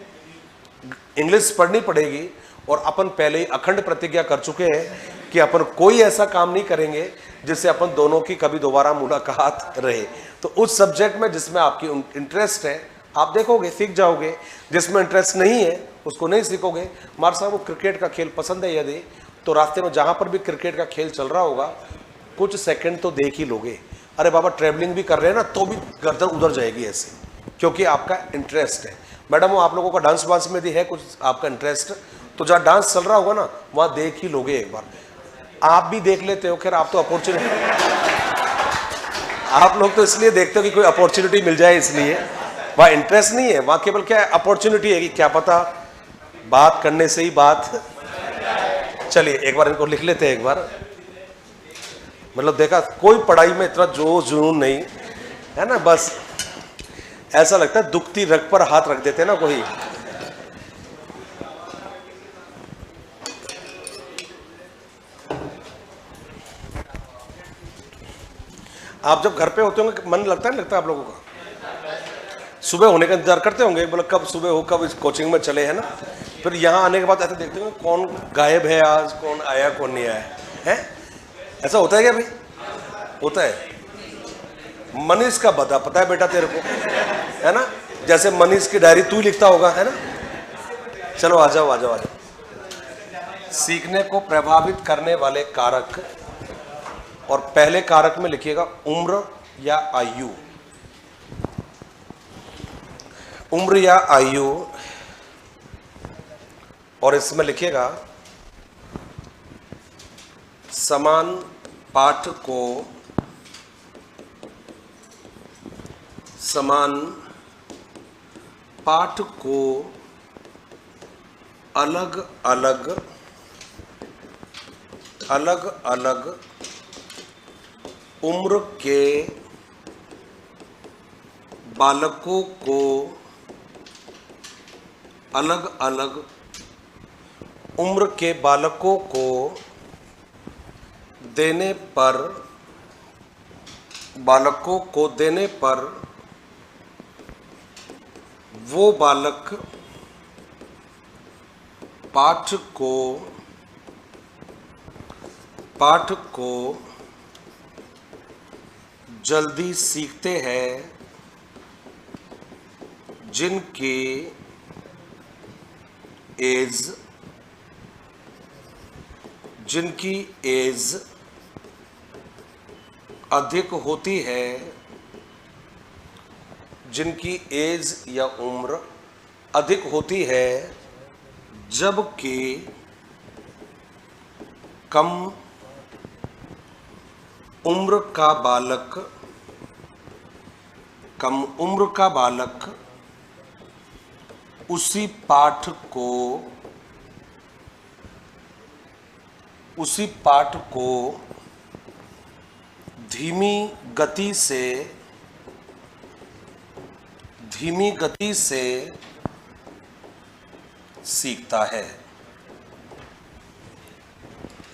इंग्लिश पढ़नी पड़ेगी। और अपन पहले ही अखंड प्रतिज्ञा कर चुके हैं कि अपन कोई ऐसा काम नहीं करेंगे जिससे अपन दोनों की कभी दोबारा मुलाकात रहे। तो उस सब्जेक्ट में जिसमें आपकी इंटरेस्ट है आप देखोगे, सीख जाओगे। जिसमें इंटरेस्ट नहीं है उसको नहीं सीखोगे। मार साहब, वो क्रिकेट का खेल पसंद है यदि, तो रास्ते में जहाँ पर भी क्रिकेट का खेल चल रहा होगा कुछ सेकंड तो देख ही लोगे। अरे बाबा, ट्रैवलिंग भी कर रहे हैं ना तो भी गर्दन उधर जाएगी ऐसे, क्योंकि आपका इंटरेस्ट है। मैडम, वो आप लोगों का डांस वांस में भी है कुछ आपका इंटरेस्ट, तो जहाँ डांस चल रहा होगा ना वहाँ देख ही लोगे एक बार। आप भी देख लेते हो, खैर आप तो अपॉर्चुनिटी, आप लोग तो इसलिए देखते हो कि कोई अपॉर्चुनिटी मिल जाए, इसलिए वहाँ इंटरेस्ट नहीं है, वहाँ केवल क्या अपॉर्चुनिटी है कि क्या पता बात करने से ही बात। चलिए एक बार इनको लिख लेते हैं एक बार। मतलब देखा, कोई पढ़ाई में इतना जोश जुनून नहीं है ना, बस ऐसा लगता है दुखती रग पर हाथ रख देते हैं ना कोई। आप जब घर पे होते होंगे मन लगता है, लगता है आप लोगों का? सुबह होने का इंतजार करते होंगे, बोला कब सुबह हो, कब इस कोचिंग में चले, है ना। फिर यहाँ आने के बाद ऐसे देखते होंगे कौन गायब है आज, कौन आया कौन नहीं आया है। ऐसा होता है क्या भाई? होता है। मनीष का बता पता है बेटा तेरे को, है ना, जैसे मनीष की डायरी तू ही लिखता होगा, है ना। चलो आ जाओ आ जाओ आ जाओ। सीखने को प्रभावित करने वाले कारक, और पहले कारक में लिखिएगा उम्र या आयु। उम्र या आयु, और इसमें लिखिएगा समान पाठ को अलग अलग उम्र के बालकों को अलग अलग उम्र के बालकों को देने पर वो बालक पाठ को जल्दी सीखते हैं, जिनकी एज अधिक होती है, जिनकी एज या उम्र अधिक होती है, जबकि कम उम्र का बालक उसी पाठ को धीमी गति से सीखता है,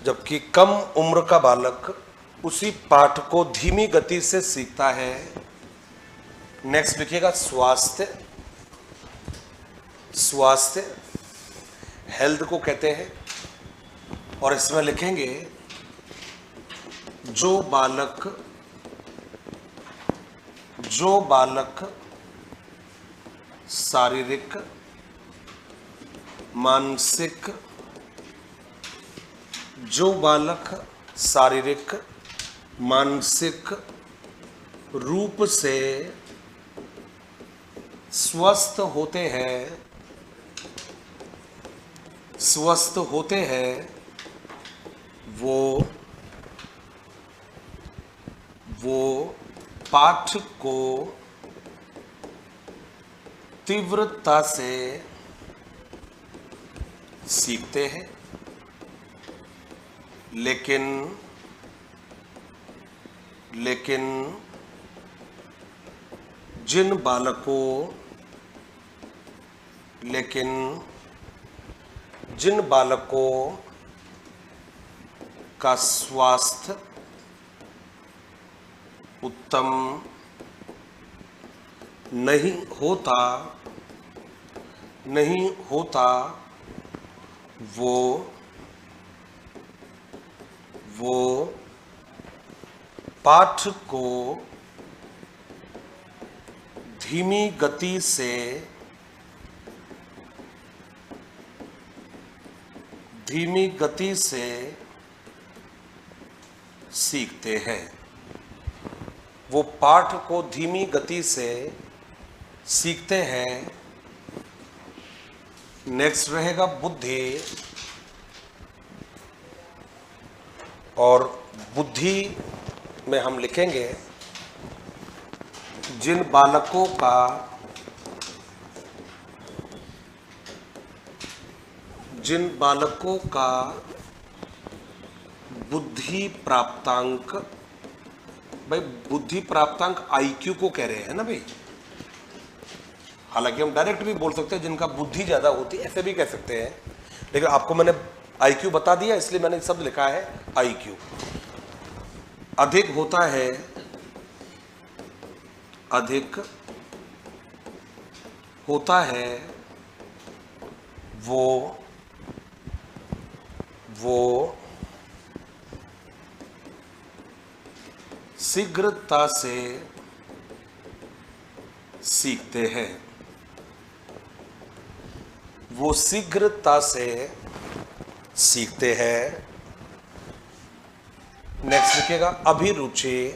जबकि कम उम्र का बालक उसी पाठ को धीमी गति से सीखता है। नेक्स्ट लिखिएगा स्वास्थ्य, हेल्थ को कहते हैं, और इसमें लिखेंगे जो बालक शारीरिक, मानसिक रूप से स्वस्थ होते हैं वो पाठ को तीव्रता से सीखते हैं, लेकिन जिन बालकों का स्वास्थ्य उत्तम नहीं होता वो पाठ को धीमी गति से सीखते हैं। वो पाठ को धीमी गति से सीखते हैं। नेक्स्ट रहेगा बुद्धि, और बुद्धि में हम लिखेंगे जिन बालकों का बुद्धि प्राप्तांक, भाई बुद्धि प्राप्तांक आईक्यू को कह रहे हैं ना भाई। हालांकि हम डायरेक्ट भी बोल सकते हैं जिनका बुद्धि ज्यादा होती है, ऐसे भी कह सकते हैं, लेकिन आपको मैंने आईक्यू बता दिया इसलिए मैंने शब्द लिखा है आईक्यू। अधिक होता है वो शीघ्रता से सीखते हैं। नेक्स्ट लिखिएगा अभिरुचि,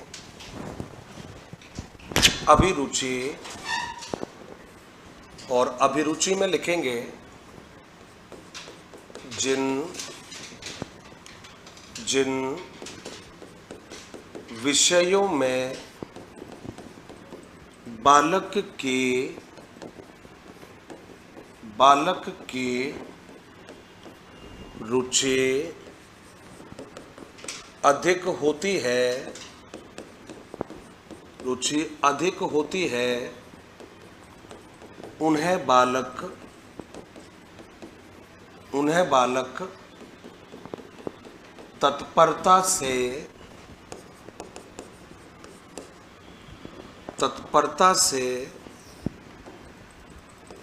और अभिरुचि में लिखेंगे जिन विषयों में बालक की रुचि अधिक होती है, उन्हें बालक तत्परता से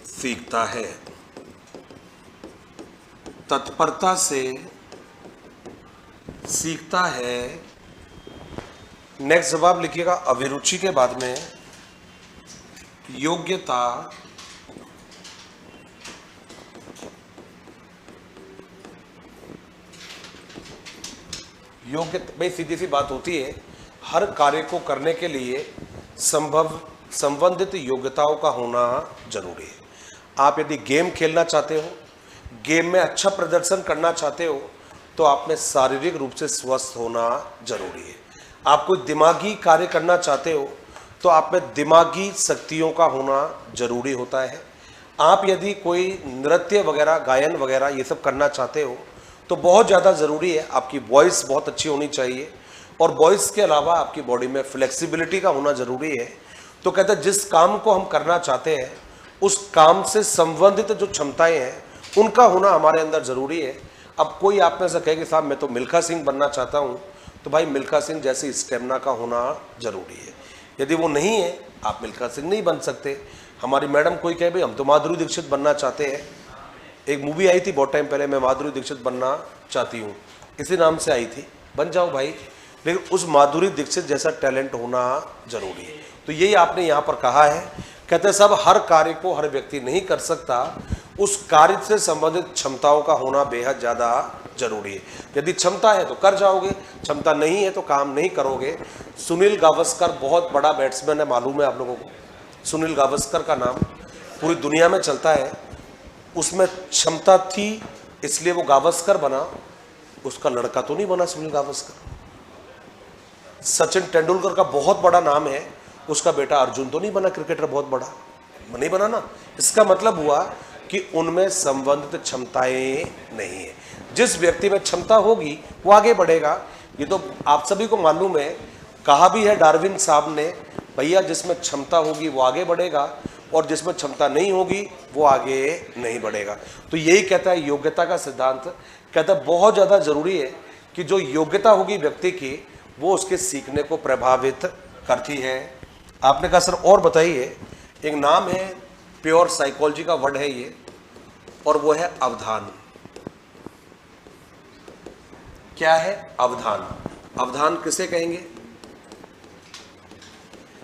सीखता है। नेक्स्ट जवाब लिखिएगा अभिरुचि के बाद में योग्यता, भाई सीधी सी बात होती है, हर कार्य को करने के लिए संबंधित योग्यताओं का होना जरूरी है। आप यदि गेम खेलना चाहते हो, गेम में अच्छा प्रदर्शन करना चाहते हो, तो आप में शारीरिक रूप से स्वस्थ होना जरूरी है। आप कोई दिमागी कार्य करना चाहते हो, तो आप में दिमागी शक्तियों का होना जरूरी होता है। आप यदि कोई नृत्य वगैरह, गायन वगैरह ये सब करना चाहते हो, तो बहुत ज़्यादा ज़रूरी है आपकी वॉइस बहुत अच्छी होनी चाहिए, और वॉइस के अलावा आपकी बॉडी में फ्लेक्सिबिलिटी का होना ज़रूरी है। तो कहते हैं जिस काम को हम करना चाहते हैं उस काम से संबंधित जो क्षमताएं हैं उनका होना हमारे अंदर ज़रूरी है। अब कोई आप में से कहे कि साहब मैं तो मिल्खा सिंह बनना चाहता हूँ, तो भाई मिल्खा सिंह जैसी स्टेमिना का होना ज़रूरी है। यदि वो नहीं है, आप मिल्खा सिंह नहीं बन सकते। हमारी मैडम कोई कहे भाई हम तो माधुरी दीक्षित बनना चाहते हैं, एक मूवी आई थी बहुत टाइम पहले, मैं माधुरी दीक्षित बनना चाहती हूँ, इसी नाम से आई थी, बन जाओ भाई, लेकिन उस माधुरी दीक्षित जैसा टैलेंट होना जरूरी है। तो यही आपने यहाँ पर कहा है। कहते हैं सब हर कार्य को हर व्यक्ति नहीं कर सकता, उस कार्य से संबंधित क्षमताओं का होना बेहद ज़्यादा जरूरी है। यदि क्षमता है तो कर जाओगे, क्षमता नहीं है तो काम नहीं करोगे। सुनील गावस्कर बहुत बड़ा बैट्समैन है, मालूम है आप लोगों को सुनील गावस्कर का नाम। पूरी दुनिया में चलता है, उसमें क्षमता थी इसलिए वो गावस्कर बना, उसका लड़का तो नहीं बना सुनील गावस्कर। सचिन तेंदुलकर का बहुत बड़ा नाम है, उसका बेटा अर्जुन तो नहीं बना क्रिकेटर बहुत बड़ा, नहीं बना ना। इसका मतलब हुआ कि उनमें संबंधित क्षमताएं नहीं है। जिस व्यक्ति में क्षमता होगी वो आगे बढ़ेगा। ये तो आप सभी को मालूम है, कहा भी है डार्विन साहब ने, भैया जिसमें क्षमता होगी वो आगे बढ़ेगा और जिसमें क्षमता नहीं होगी वो आगे नहीं बढ़ेगा। तो यही कहता है योग्यता का सिद्धांत, कहता है बहुत ज़्यादा जरूरी है कि जो योग्यता होगी व्यक्ति की वो उसके सीखने को प्रभावित करती है। आपने कहा सर और बताइए, एक नाम है, प्योर साइकोलॉजी का वर्ड है ये, और वो है अवधान। क्या है अवधान? अवधान किसे कहेंगे?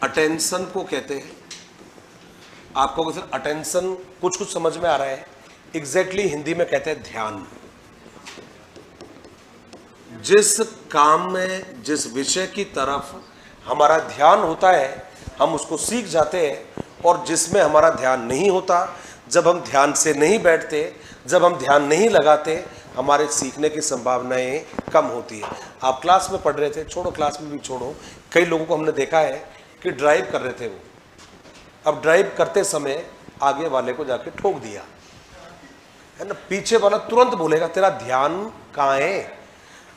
अटेंशन को कहते हैं। आपको सर अटेंशन कुछ कुछ समझ में आ रहा है, एग्जैक्टली हिंदी में कहते हैं ध्यान। जिस काम में जिस विषय की तरफ हमारा ध्यान होता है हम उसको सीख जाते हैं, और जिसमें हमारा ध्यान नहीं होता, जब हम ध्यान से नहीं बैठते, जब हम ध्यान नहीं लगाते, हमारे सीखने की संभावनाएं कम होती है। आप क्लास में पढ़ रहे थे, छोड़ो क्लास में भी छोड़ो, कई लोगों को हमने देखा है कि ड्राइव कर रहे थे वो, अब ड्राइव करते समय आगे वाले को जाके ठोक दिया, है ना, पीछे वाला तुरंत बोलेगा तेरा ध्यान कहाँ है?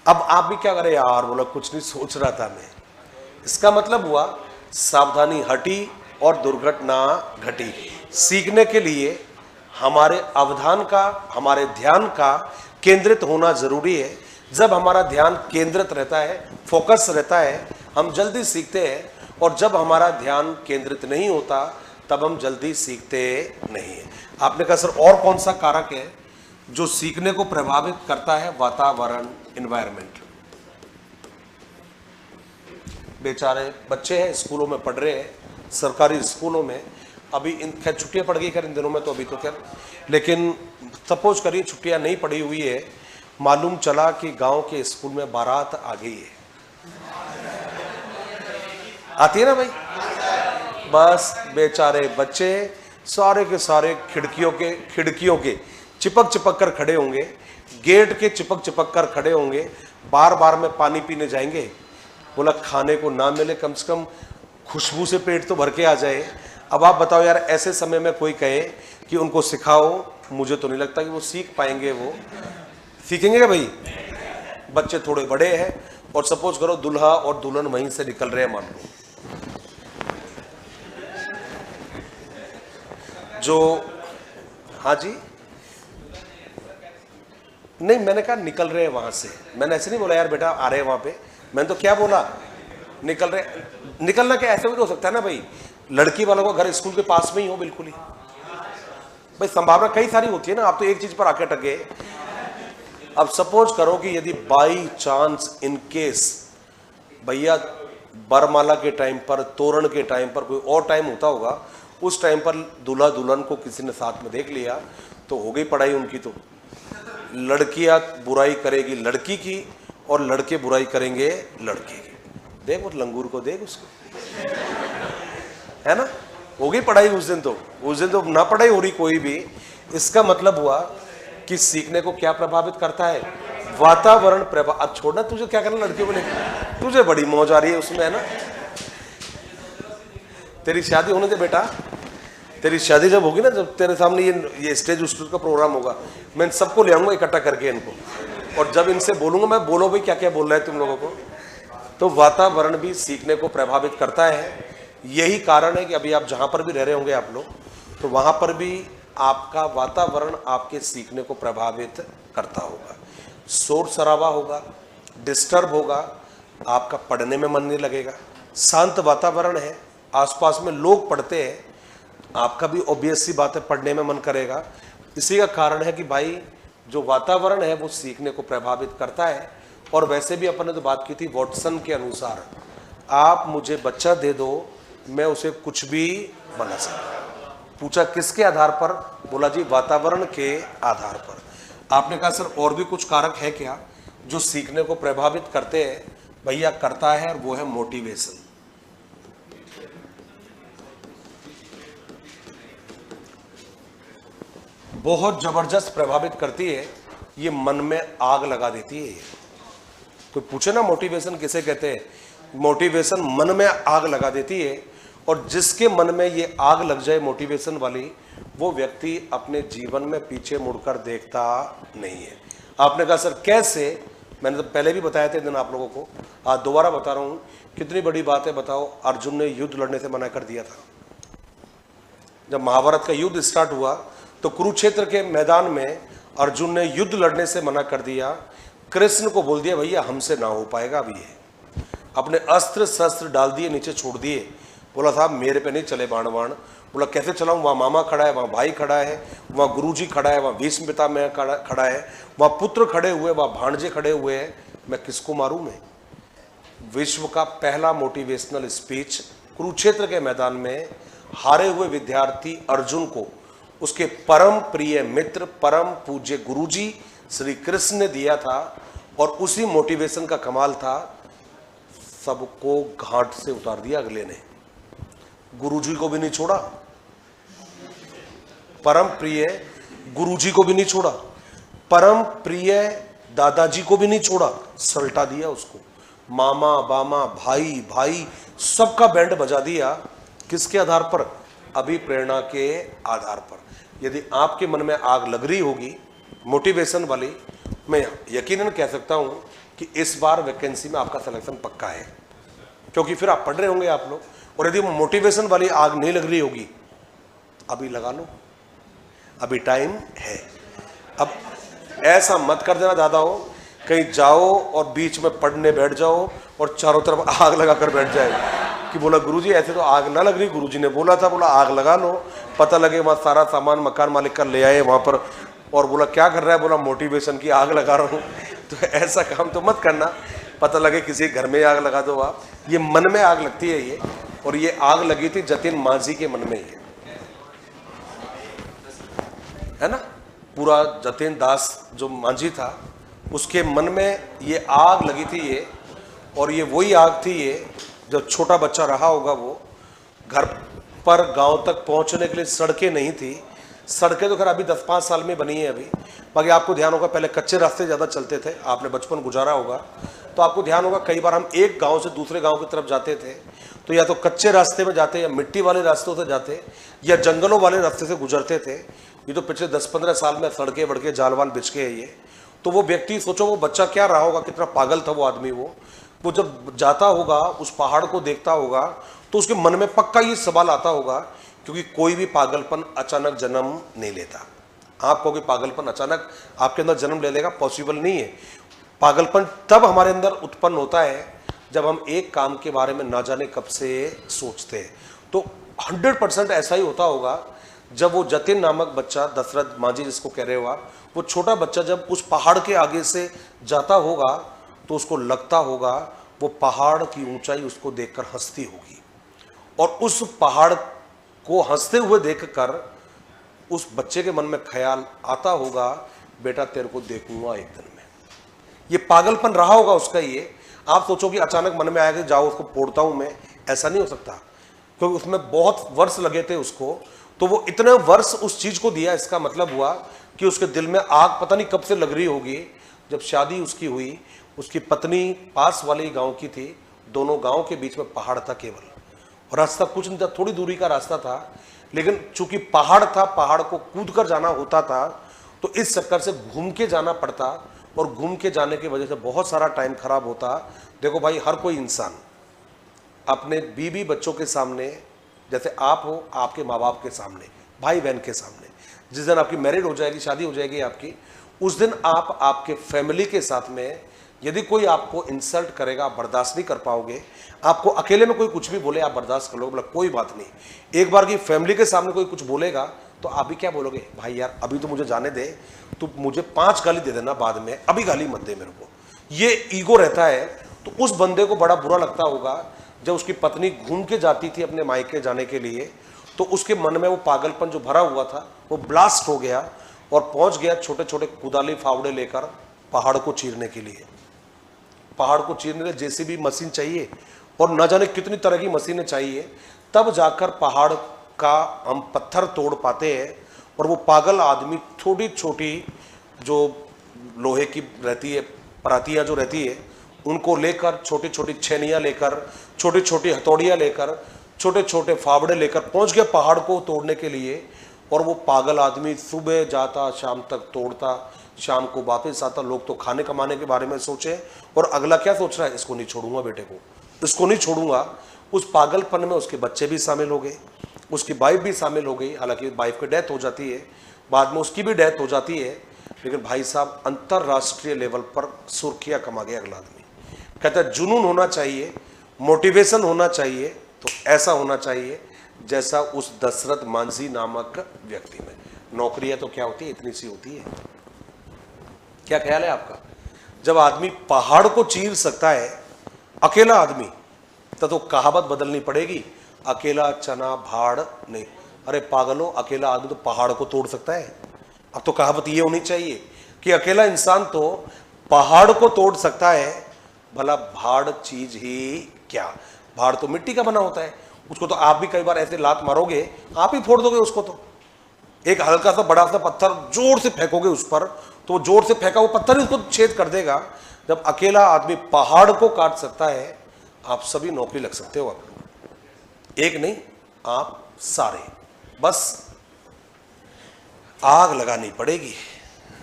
अब आप भी क्या करें यार, बोला कुछ नहीं सोच रहा था मैं। इसका मतलब हुआ सावधानी हटी और दुर्घटना घटी। सीखने के लिए हमारे अवधान का, हमारे ध्यान का केंद्रित होना जरूरी है। जब हमारा ध्यान केंद्रित रहता है, फोकस रहता है, हम जल्दी सीखते हैं, और जब हमारा ध्यान केंद्रित नहीं होता तब हम जल्दी सीखते नहीं है। आपने कहा सर और कौन सा कारक है जो सीखने को प्रभावित करता है? वातावरण, एनवायरनमेंट। बेचारे बच्चे हैं, स्कूलों में पढ़ रहे हैं, सरकारी स्कूलों में, अभी इन खैर छुट्टियां पड़ गई खैर इन दिनों में, तो अभी तो खैर, लेकिन सपोज करिए छुट्टियां नहीं पड़ी हुई है, मालूम चला कि गांव के स्कूल में बारात आ गई है। आती है ना भाई? बस बेचारे बच्चे सारे के सारे खिड़कियों के चिपक कर खड़े होंगे, गेट के चिपक कर खड़े होंगे, बार बार में पानी पीने जाएंगे, बोला खाने को ना मिले, कम से कम खुशबू से पेट तो भर के आ जाए। अब आप बताओ यार, ऐसे समय में कोई कहे कि उनको सिखाओ, मुझे तो नहीं लगता कि वो सीख पाएंगे। वो सीखेंगे क्या भाई? बच्चे थोड़े बड़े हैं और सपोज करो दुल्हा और दुल्हन वहीं से निकल रहे हैं, मान लो, जो, हाँ जी, नहीं मैंने कहा निकल रहे हैं वहां से, मैंने ऐसे नहीं बोला यार बेटा आ रहे हैं वहां पे, मैंने तो क्या बोला, निकल रहे। निकलना क्या ऐसे भी तो हो सकता है ना भाई, लड़की वालों का घर स्कूल के पास में ही हो, बिल्कुल ही भाई, संभावना कई सारी होती है ना। आप तो एक चीज पर आके अटक गए। अब सपोज करो कि यदि बाई चांस इन केस भैया बरमाला के टाइम पर, तोरण के टाइम पर, कोई और टाइम होता होगा, उस टाइम पर दूल्हा दुल्हन को किसी ने साथ में देख लिया तो हो गई पढ़ाई उनकी। तो लड़कियां बुराई करेगी लड़की की और लड़के बुराई करेंगे लड़के की। देख उस लंगूर को, देख उसको, है ना, हो गई पढ़ाई उस दिन तो ना पढ़ाई हो रही कोई भी। इसका मतलब हुआ कि सीखने को क्या प्रभावित करता है? वातावरण प्रभाव। अब छोड़ना, तुझे क्या करना लड़कियों को लेकर, तुझे बड़ी मौज आ रही है उसमें, है ना। तेरी शादी होने दे बेटा, तेरी शादी जब होगी ना, जब तेरे सामने ये स्टेज का प्रोग्राम होगा, मैं इन सबको ले आऊंगा इकट्ठा करके इनको, और जब इनसे बोलूंगा मैं, बोलो भाई क्या क्या बोल रहा है तुम लोगों को। तो वातावरण भी सीखने को प्रभावित करता है। यही कारण है कि अभी आप जहां पर भी रह रहे होंगे आप लोग, तो वहां पर भी आपका वातावरण आपके सीखने को प्रभावित करता होगा। शोर शराबा होगा, डिस्टर्ब होगा, आपका पढ़ने में मन नहीं लगेगा। शांत वातावरण है, आसपास में लोग पढ़ते हैं, आपका भी ऑब्वियस सी बात है पढ़ने में मन करेगा। इसी का कारण है कि भाई जो वातावरण है वो सीखने को प्रभावित करता है। और वैसे भी अपन ने तो बात की थी वॉटसन के अनुसार, आप मुझे बच्चा दे दो, मैं उसे कुछ भी बना सकता। पूछा किसके आधार पर? बोला जी वातावरण के आधार पर। आपने कहा सर और भी कुछ कारक है क्या जो सीखने को प्रभावित करते हैं? भैया करता है, और वो है मोटिवेशन। बहुत जबरदस्त प्रभावित करती है, ये मन में आग लगा देती है। ये कोई पूछे ना मोटिवेशन किसे कहते हैं, मोटिवेशन मन में आग लगा देती है। और जिसके मन में ये आग लग जाए मोटिवेशन वाली, वो व्यक्ति अपने जीवन में पीछे मुड़कर देखता नहीं है। आपने कहा सर कैसे, मैंने तो पहले भी बताया थे दिन आप लोगों को, आज दोबारा बता रहा हूँ। कितनी बड़ी बात है बताओ, अर्जुन ने युद्ध लड़ने से मना कर दिया था। जब महाभारत का युद्ध स्टार्ट हुआ तो कुरुक्षेत्र के मैदान में अर्जुन ने युद्ध लड़ने से मना कर दिया। कृष्ण को बोल दिया भैया हमसे ना हो पाएगा अभी ये। अपने अस्त्र शस्त्र डाल दिए, नीचे छोड़ दिए। बोला साहब मेरे पे नहीं चले बाण बाण। बोला कैसे चलाऊं, वहाँ मामा खड़ा है, वहाँ भाई खड़ा है, वहाँ गुरुजी खड़ा है, वहाँ भीष्म पितामह खड़ा है, वहाँ पुत्र खड़े हुए, वहाँ भाणजे खड़े हुए हैं, मैं किसको मारूं मैं। विश्व का पहला मोटिवेशनल स्पीच कुरुक्षेत्र के मैदान में हारे हुए विद्यार्थी अर्जुन को उसके परम प्रिय मित्र परम पूज्य गुरुजी श्री कृष्ण ने दिया था। और उसी मोटिवेशन का कमाल था, सबको घाट से उतार दिया अगले ने। गुरुजी को भी नहीं छोड़ा, परम प्रिय गुरुजी को भी नहीं छोड़ा, परम प्रिय दादाजी को भी नहीं छोड़ा, सल्टा दिया उसको। मामा बामा भाई भाई सबका बैंड बजा दिया। किसके आधार पर, अभिप्रेरणा के आधार पर। यदि आपके मन में आग लग रही होगी मोटिवेशन वाली, मैं यकीनन कह सकता हूं कि इस बार वैकेंसी में आपका सिलेक्शन पक्का है, क्योंकि फिर आप पढ़ रहे होंगे आप लोग। और यदि मोटिवेशन वाली आग नहीं लग रही होगी, अभी लगा लो, अभी टाइम है। अब ऐसा मत कर देना दादा हो, कहीं जाओ और बीच में पढ़ने बैठ जाओ और चारों तरफ आग लगा कर बैठ जाए कि बोला गुरुजी ऐसे तो आग ना लग रही, गुरुजी ने बोला था, बोला आग लगा लो। पता लगे वहाँ सारा सामान मकान मालिक का ले आए वहाँ पर, और बोला क्या कर रहा है, बोला मोटिवेशन की आग लगा रहा हूँ। तो ऐसा काम तो मत करना, पता लगे किसी घर में आग लगा दो आप। ये मन में आग लगती है ये, और ये आग लगी थी जतिन मांझी के मन में, ये है ना। पूरा जतिन दास जो मांझी था उसके मन में ये आग लगी थी ये। और ये वही आग थी ये, जब छोटा बच्चा रहा होगा वो, घर पर गांव तक पहुंचने के लिए सड़कें नहीं थी। सड़कें तो खैर अभी 10-5 साल में बनी है अभी, बाकी आपको ध्यान होगा पहले कच्चे रास्ते ज़्यादा चलते थे, आपने बचपन गुजारा होगा तो आपको ध्यान होगा कई बार हम एक गांव से दूसरे गांव की तरफ जाते थे तो या तो कच्चे रास्ते में जाते, या मिट्टी वाले रास्तों से जाते, या जंगलों वाले रास्ते से गुजरते थे। ये तो पिछले 10-15 साल में सड़कें वड़के जाल वाल बिछ के है ये। तो वो व्यक्ति, सोचो वो बच्चा क्या रहा होगा, कितना पागल था वो आदमी। वो जब जाता होगा उस पहाड़ को देखता होगा तो उसके मन में पक्का ये सवाल आता होगा, क्योंकि कोई भी पागलपन अचानक जन्म नहीं लेता। आप कहोगे पागलपन अचानक आपके अंदर जन्म ले लेगा, पॉसिबल नहीं है। पागलपन तब हमारे अंदर उत्पन्न होता है जब हम एक काम के बारे में ना जाने कब से सोचते हैं। तो 100% ऐसा ही होता होगा जब वो जतिन नामक बच्चा, दशरथ मांझी जिसको कह रहे हो आप, वो छोटा बच्चा जब उस पहाड़ के आगे से जाता होगा तो उसको लगता होगा वो पहाड़ की ऊंचाई उसको देखकर हंसती होगी, और उस पहाड़ को हंसते हुए देखकर उस बच्चे के मन में ख्याल आता होगा बेटा तेरे को देखूंगा एक दिन में। ये पागलपन रहा होगा उसका ये। आप सोचो कि अचानक मन में आएगा जाओ उसको फोड़ता हूं मैं, ऐसा नहीं हो सकता, क्योंकि उसमें बहुत वर्ष लगे थे उसको। तो वो इतने वर्ष उस चीज को दिया, इसका मतलब हुआ कि उसके दिल में आग पता नहीं कब से लग रही होगी। जब शादी उसकी हुई, उसकी पत्नी पास वाले गांव की थी, दोनों गांव के बीच में पहाड़ था केवल, और रास्ता कुछ नहीं था, थोड़ी दूरी का रास्ता था, लेकिन चूंकि पहाड़ था, पहाड़ को कूद कर जाना होता था, तो इस चक्कर से घूम के जाना पड़ता, और घूम के जाने की वजह से बहुत सारा टाइम खराब होता। देखो भाई, हर कोई इंसान अपने बीवी बच्चों के सामने, जैसे आप हो आपके माँ बाप के सामने, भाई बहन के सामने, जिस दिन आपकी मैरिड हो जाएगी, शादी हो जाएगी आपकी, उस दिन आप आपके फैमिली के साथ में यदि कोई आपको इंसल्ट करेगा आप बर्दाश्त नहीं कर पाओगे। आपको अकेले में कोई कुछ भी बोले आप बर्दाश्त कर लोगे, बोला कोई बात नहीं। एक बार की फैमिली के सामने कोई कुछ बोलेगा तो आप भी क्या बोलोगे, भाई यार अभी तो मुझे जाने दे, तो मुझे 5 गाली दे देना बाद में, अभी गाली मत दे मेरे को। ये ईगो रहता है। तो उस बंदे को बड़ा बुरा लगता होगा जब उसकी पत्नी घूम के जाती थी अपने मायके जाने के लिए, तो उसके मन में वो पागलपन जो भरा हुआ था वो ब्लास्ट हो गया और पहुंच गया छोटे छोटे कुदाली फावड़े लेकर पहाड़ को चीरने के लिए। पहाड़ को चीरने के लिए जेसीबी मशीन चाहिए और न जाने कितनी तरह की मशीनें चाहिए, तब जाकर पहाड़ का हम पत्थर तोड़ पाते हैं। और वो पागल आदमी छोटी छोटी जो लोहे की रहती है परातियाँ जो रहती है उनको लेकर, छोटी छोटी छेनियाँ लेकर, छोटी छोटी हथौड़ियाँ लेकर, छोटे छोटे फावड़े लेकर पहुंच गया पहाड़ को तोड़ने के लिए। और वो पागल आदमी सुबह जाता, शाम तक तोड़ता, शाम को वापस आता। लोग तो खाने कमाने के बारे में सोचे, और अगला क्या सोच रहा है, इसको नहीं छोड़ूंगा, बेटे को इसको नहीं छोड़ूंगा। उस पागलपन में उसके बच्चे भी शामिल हो गए, उसकी वाइफ भी शामिल हो गई। हालांकि वाइफ की डेथ हो जाती है, बाद में उसकी भी डेथ हो जाती है, लेकिन भाई साहब अंतरराष्ट्रीय लेवल पर सुर्खियां कमा गया अगला आदमी। कहता है जुनून होना चाहिए, मोटिवेशन होना चाहिए, तो ऐसा होना चाहिए जैसा उस दशरथ मांझी नामक व्यक्ति में। नौकरियां तो क्या होती है, इतनी सी होती है। क्या ख्याल है आपका? जब आदमी पहाड़ को चीर सकता है, अकेला आदमी, तो कहावत बदलनी पड़ेगी, अकेला चना भाड़ नहीं। अरे पागलों, अकेला आदमी तो पहाड़ को तोड़ सकता है। अब तो कहावत ये होनी चाहिए कि अकेला इंसान तो पहाड़ को तोड़ सकता है, भला भाड़ चीज ही क्या। भाड़ तो मिट्टी का बना होता है, उसको तो आप भी कई बार ऐसे लात मारोगे, आप ही फोड़ दोगे उसको। तो एक हल्का सा बड़ा सा पत्थर जोर से फेंकोगे उस पर, तो जोर से फेंका वो पत्थर ही उसको छेद कर देगा। जब अकेला आदमी पहाड़ को काट सकता है, आप सभी नौकरी लग सकते हो। एक नहीं, आप सारे, बस आग लगानी पड़ेगी।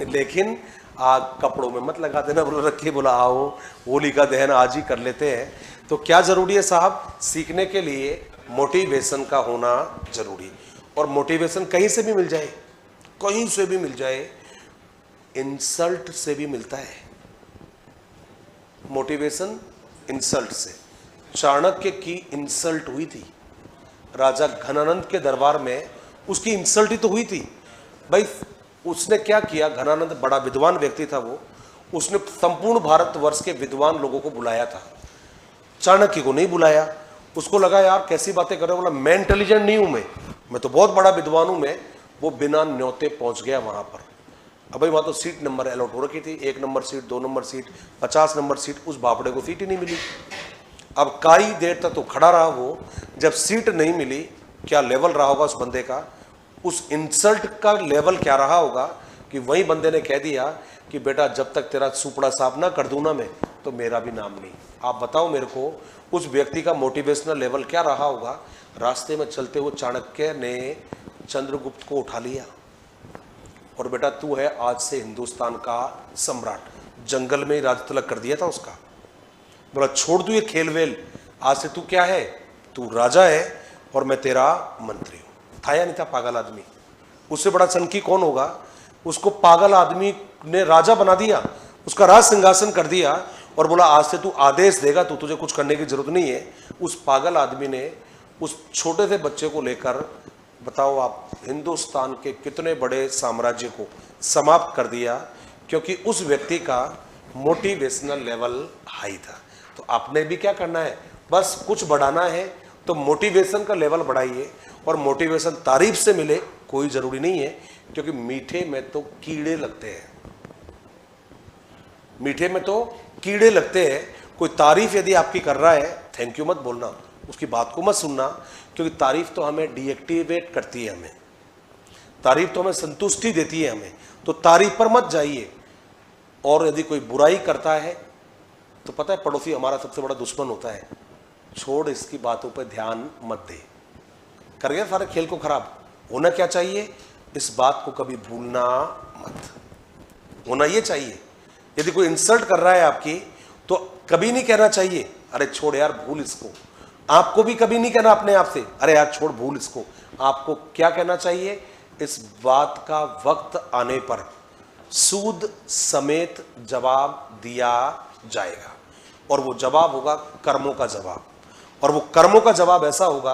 लेकिन आग कपड़ों में मत लगा देना, बोला रखिए, बोला आओ होली का दहन आज ही कर लेते हैं। तो क्या जरूरी है साहब? सीखने के लिए मोटिवेशन का होना जरूरी। और मोटिवेशन कहीं से भी मिल जाए, कहीं से भी मिल जाए, इंसल्ट से भी मिलता है मोटिवेशन। इंसल्ट से चाणक्य की इंसल्ट हुई थी राजा घनानंद के दरबार में, उसकी इंसल्ट ही तो हुई थी भाई। उसने क्या किया, घनानंद बड़ा विद्वान व्यक्ति था वो, उसने संपूर्ण भारतवर्ष के विद्वान लोगों को बुलाया था, चाणक्य को नहीं बुलाया। उसको लगा यार कैसी बातें कर रहे हो, बोला मैं इंटेलिजेंट नहीं हूं, मैं तो बहुत बड़ा विद्वान हूं मैं। वो बिना न्योते पहुंच गया वहां पर। अब भाई वहां तो सीट नंबर अलॉट हो रखी थी, 1 number seat, 2 number seat, 50 number seat. उस बापड़े को सीट ही नहीं मिली। अब कई देर तक तो खड़ा रहा वो, जब सीट नहीं मिली, क्या लेवल रहा होगा उस बंदे का, उस इंसल्ट का लेवल क्या रहा होगा कि वही बंदे ने कह दिया कि बेटा जब तक तेरा सुपड़ा साफ ना कर दूं ना मैं, तो मेरा भी नाम नहीं। आप बताओ मेरे को उस व्यक्ति का मोटिवेशनल लेवल क्या रहा होगा। रास्ते में चलते हुए चाणक्य ने चंद्रगुप्त को उठा लिया और बेटा तू है आज से हिंदुस्तान का सम्राट। जंगल में ही राज तिलक कर दिया था उसका। बोला छोड़ दू ये खेल वेल, आज से तू क्या है, तू राजा है और मैं तेरा मंत्री हूं। था या नहीं था पागल आदमी? उससे बड़ा चनकी कौन होगा? उसको पागल आदमी ने राजा बना दिया, उसका राज सिंहासन कर दिया और बोला आज से तू आदेश देगा, तू तुझे कुछ करने की जरूरत नहीं है। उस पागल आदमी ने उस छोटे से बच्चे को लेकर, बताओ आप, हिंदुस्तान के कितने बड़े साम्राज्य को समाप्त कर दिया, क्योंकि उस व्यक्ति का मोटिवेशनल लेवल हाई था। तो आपने भी क्या करना है, बस कुछ बढ़ाना है तो मोटिवेशन का लेवल बढ़ाइए। और मोटिवेशन तारीफ से मिले कोई जरूरी नहीं है, क्योंकि मीठे में तो कीड़े लगते हैं, मीठे में तो कीड़े लगते हैं। कोई तारीफ यदि आपकी कर रहा है, थैंक यू मत बोलना, उसकी बात को मत सुनना, क्योंकि तारीफ तो हमें डीएक्टिवेट करती है, हमें तारीफ तो हमें संतुष्टि देती है हमें। तो तारीफ पर मत जाइए। और यदि कोई बुराई करता है तो पता है पड़ोसी हमारा सबसे बड़ा दुश्मन होता है, छोड़ इसकी बातों पर ध्यान मत दे, कर गया सारे खेल को खराब। होना क्या चाहिए, इस बात को कभी भूलना मत, होना ये चाहिए। यदि कोई इंसल्ट कर रहा है आपकी, तो कभी नहीं कहना चाहिए अरे छोड़ यार भूल इसको। आपको भी कभी नहीं कहना अपने आप से अरे यार छोड़ भूल इसको। आपको क्या कहना चाहिए, इस बात का वक्त आने पर सूद समेत जवाब दिया जाएगा, और वो जवाब होगा कर्मों का जवाब। और वो कर्मों का जवाब ऐसा होगा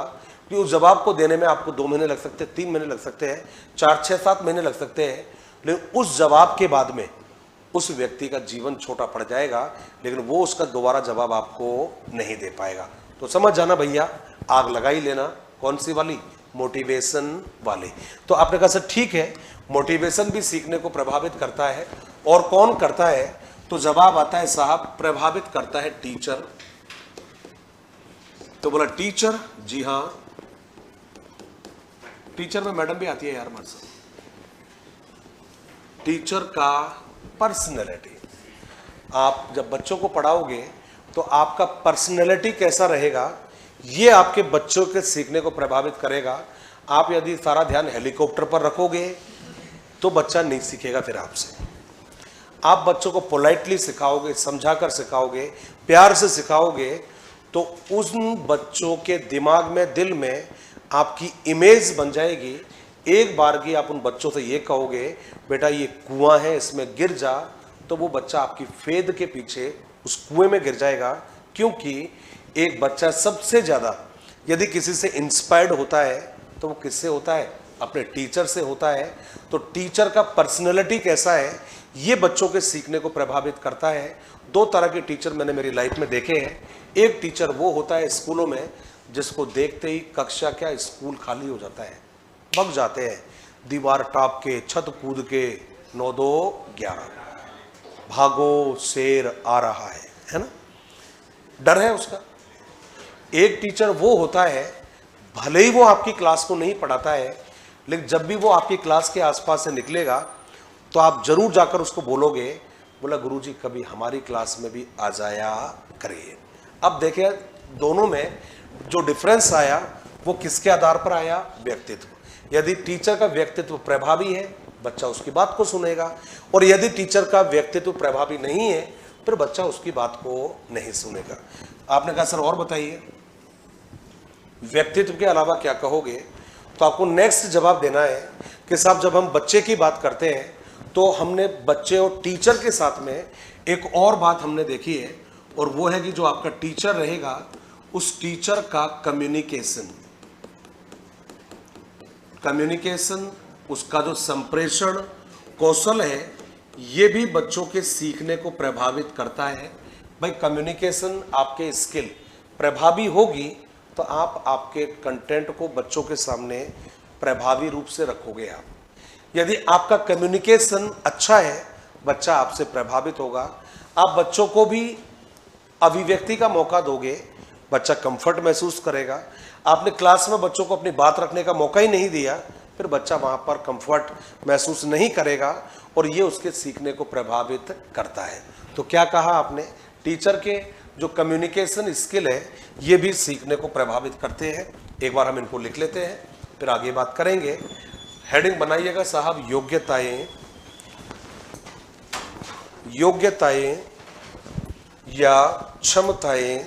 कि उस जवाब को देने में आपको 2 महीने लग सकते हैं, 3 महीने लग सकते हैं, 4, 6, 7 महीने लग सकते हैं, लेकिन उस जवाब के बाद में उस व्यक्ति का जीवन छोटा पड़ जाएगा, लेकिन वो उसका दोबारा जवाब आपको नहीं दे पाएगा। तो समझ जाना भैया, आग लगा ही लेना। कौन सी वाली? मोटिवेशन वाली। तो आपने कहा सर ठीक है, मोटिवेशन भी सीखने को प्रभावित करता है। और कौन करता है? तो जवाब आता है साहब, प्रभावित करता है टीचर। तो बोला टीचर, जी हां, टीचर में मैडम भी आती है यार हमारे साथ। टीचर का पर्सनैलिटी। आप जब बच्चों को पढ़ाओगे तो आपका पर्सनैलिटी कैसा रहेगा, ये आपके बच्चों के सीखने को प्रभावित करेगा। आप यदि सारा ध्यान हेलीकॉप्टर पर रखोगे तो बच्चा नहीं सीखेगा फिर आपसे। आप बच्चों को पोलाइटली सिखाओगे, समझाकर सिखाओगे, प्यार से सिखाओगे, तो उन बच्चों के दिमाग में, दिल में आपकी इमेज बन जाएगी। एक बार की आप उन बच्चों से ये कहोगे बेटा ये कुआं है, इसमें गिर जा, तो वो बच्चा आपकी फेद के पीछे उस कुएं में गिर जाएगा। क्योंकि एक बच्चा सबसे ज्यादा यदि किसी से इंस्पायर्ड होता है तो वो किससे होता है, अपने टीचर से होता है। तो टीचर का पर्सनैलिटी कैसा है ये बच्चों के सीखने को प्रभावित करता है। दो तरह के टीचर मैंने मेरी लाइफ में देखे हैं। एक टीचर वो होता है स्कूलों में जिसको देखते ही कक्षा क्या स्कूल खाली हो जाता है, भग जाते हैं, दीवार टाप के, छत कूद के, 9 2 11, भागो शेर आ रहा है ना, डर है उसका। एक टीचर वो होता है भले ही वो आपकी क्लास को नहीं पढ़ाता है, लेकिन जब भी वो आपकी क्लास के आसपास से निकलेगा तो आप जरूर जाकर उसको बोलोगे, बोला गुरुजी कभी हमारी क्लास में भी आ जाया करिए। अब देखिए दोनों में जो डिफरेंस आया वो किसके आधार पर आया, व्यक्तित्व। यदि टीचर का व्यक्तित्व प्रभावी है बच्चा उसकी बात को सुनेगा, और यदि टीचर का व्यक्तित्व प्रभावी नहीं है फिर बच्चा उसकी बात को नहीं सुनेगा। आपने कहा सर और बताइए व्यक्तित्व के अलावा क्या कहोगे, तो आपको नेक्स्ट जवाब देना है कि साहब जब हम बच्चे की बात करते हैं तो हमने बच्चे और टीचर के साथ में एक और बात हमने देखी है, और वो है कि जो आपका टीचर रहेगा उस टीचर का कम्युनिकेशन, उसका जो संप्रेषण कौशल है ये भी बच्चों के सीखने को प्रभावित करता है। भाई कम्युनिकेशन आपके स्किल प्रभावी होगी तो आप आपके कंटेंट को बच्चों के सामने प्रभावी रूप से रखोगे। आप यदि आपका कम्युनिकेशन अच्छा है बच्चा आपसे प्रभावित होगा। आप बच्चों को भी अभिव्यक्ति का मौका दोगे, बच्चा कंफर्ट महसूस करेगा। आपने क्लास में बच्चों को अपनी बात रखने का मौका ही नहीं दिया फिर बच्चा वहां पर कंफर्ट महसूस नहीं करेगा, और ये उसके सीखने को प्रभावित करता है। तो क्या कहा आपने, टीचर के जो कम्युनिकेशन स्किल है ये भी सीखने को प्रभावित करते हैं। एक बार हम इनको लिख लेते हैं फिर आगे बात करेंगे। हेडिंग बनाइएगा साहब, योग्यताएं या क्षमताएं,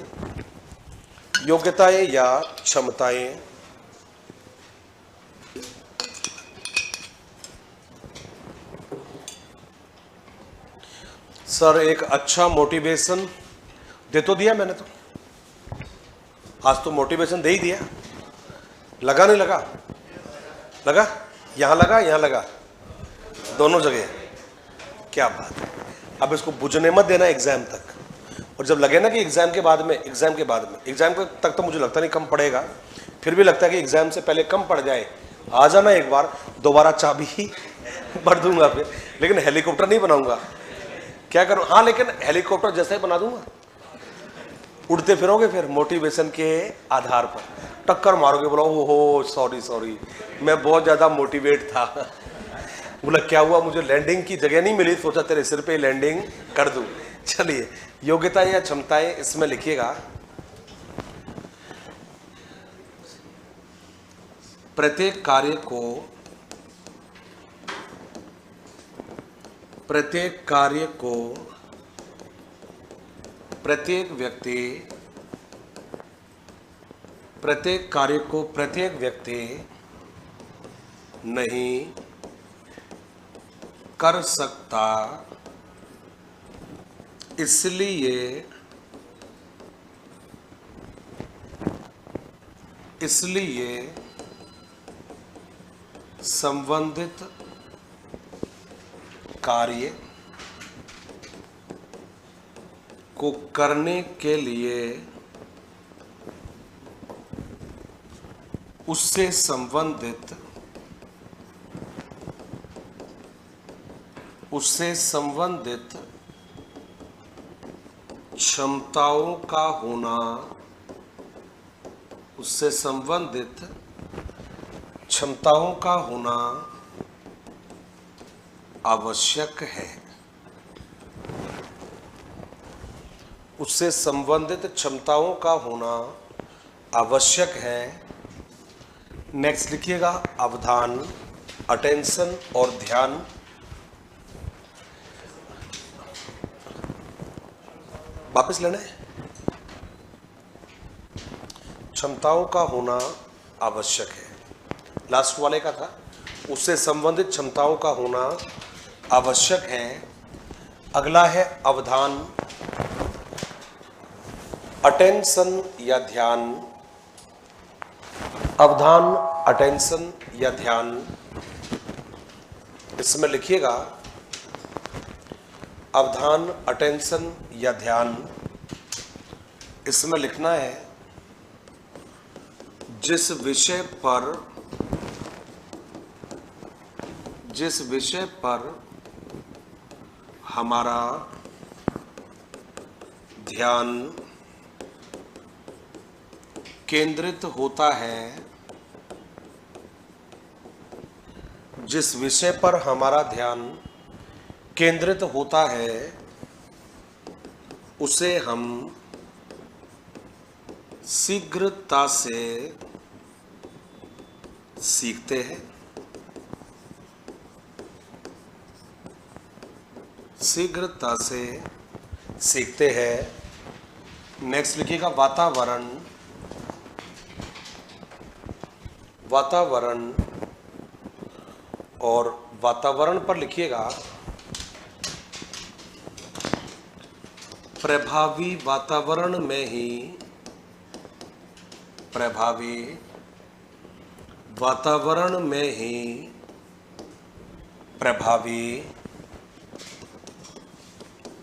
योग्यताएं या क्षमताएं। सर एक अच्छा मोटिवेशन दे तो दिया मैंने, तो आज तो मोटिवेशन दे ही दिया, लगा नहीं लगा, लगा यहां लगा यहां लगा, दोनों जगह। क्या बात है। अब इसको बुझने मत देना एग्जाम तक, और जब लगे ना कि एग्जाम के तक तो मुझे लगता नहीं कम पड़ेगा, फिर भी लगता है कि एग्जाम से पहले कम पड़ जाए, आ जाना एक बार, दोबारा चाबी ही भर दूंगा फिर, लेकिन हेलीकॉप्टर नहीं बनाऊंगा। क्या करूं, हाँ लेकिन हेलीकॉप्टर जैसा ही बना दूंगा, उड़ते फिरोगे फिर मोटिवेशन के आधार पर, टक्कर मारोगे, बोला ओहो सॉरी मैं बहुत ज्यादा मोटिवेट था। बोला क्या हुआ, मुझे लैंडिंग की जगह नहीं मिली, सोचा तेरे सिर पे लैंडिंग कर दूं। चलिए योग्यताएं या क्षमताएं इसमें लिखिएगा। प्रत्येक व्यक्ति नहीं कर सकता, इसलिए संबंधित कार्य को करने के लिए उससे संबंधित क्षमताओं का होना, आवश्यक है, उससे संबंधित क्षमताओं का होना आवश्यक है। नेक्स्ट लिखिएगा अवधान, अटेंशन और ध्यान। वापस लेना है। क्षमताओं का होना आवश्यक है, लास्ट वाले का था, उससे संबंधित क्षमताओं का होना आवश्यक है। अगला है अवधान, अटेंशन या ध्यान। अवधान, अटेंशन या ध्यान, इसमें लिखिएगा अवधान, अटेंशन या ध्यान। इसमें लिखना है जिस विषय पर हमारा ध्यान केंद्रित होता है, जिस विषय पर हमारा ध्यान केंद्रित होता है उसे हम शीघ्रता से सीखते हैं। शीघ्रता से सीखते हैं। नेक्स्ट लिखिएगा वातावरण, वातावरण और वातावरण पर लिखिएगा प्रभावी वातावरण में ही, प्रभावी वातावरण में ही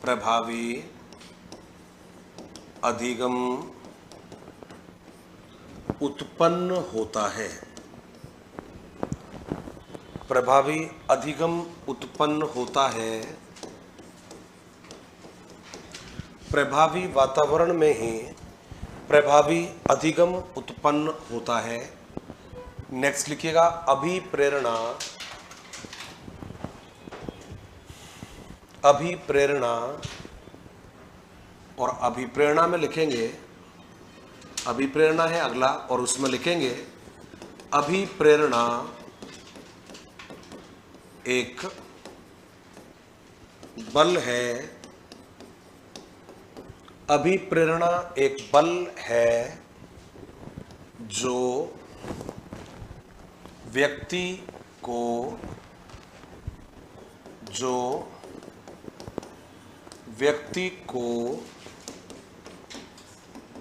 प्रभावी अधिगम उत्पन्न होता है। प्रभावी अधिगम उत्पन्न होता है। प्रभावी वातावरण में ही प्रभावी अधिगम उत्पन्न होता है। नेक्स्ट लिखिएगा अभिप्रेरणा, अभिप्रेरणा और अभिप्रेरणा में लिखेंगे, अभिप्रेरणा है अगला और उसमें लिखेंगे अभिप्रेरणा एक बल है। अभिप्रेरणा एक बल है जो व्यक्ति को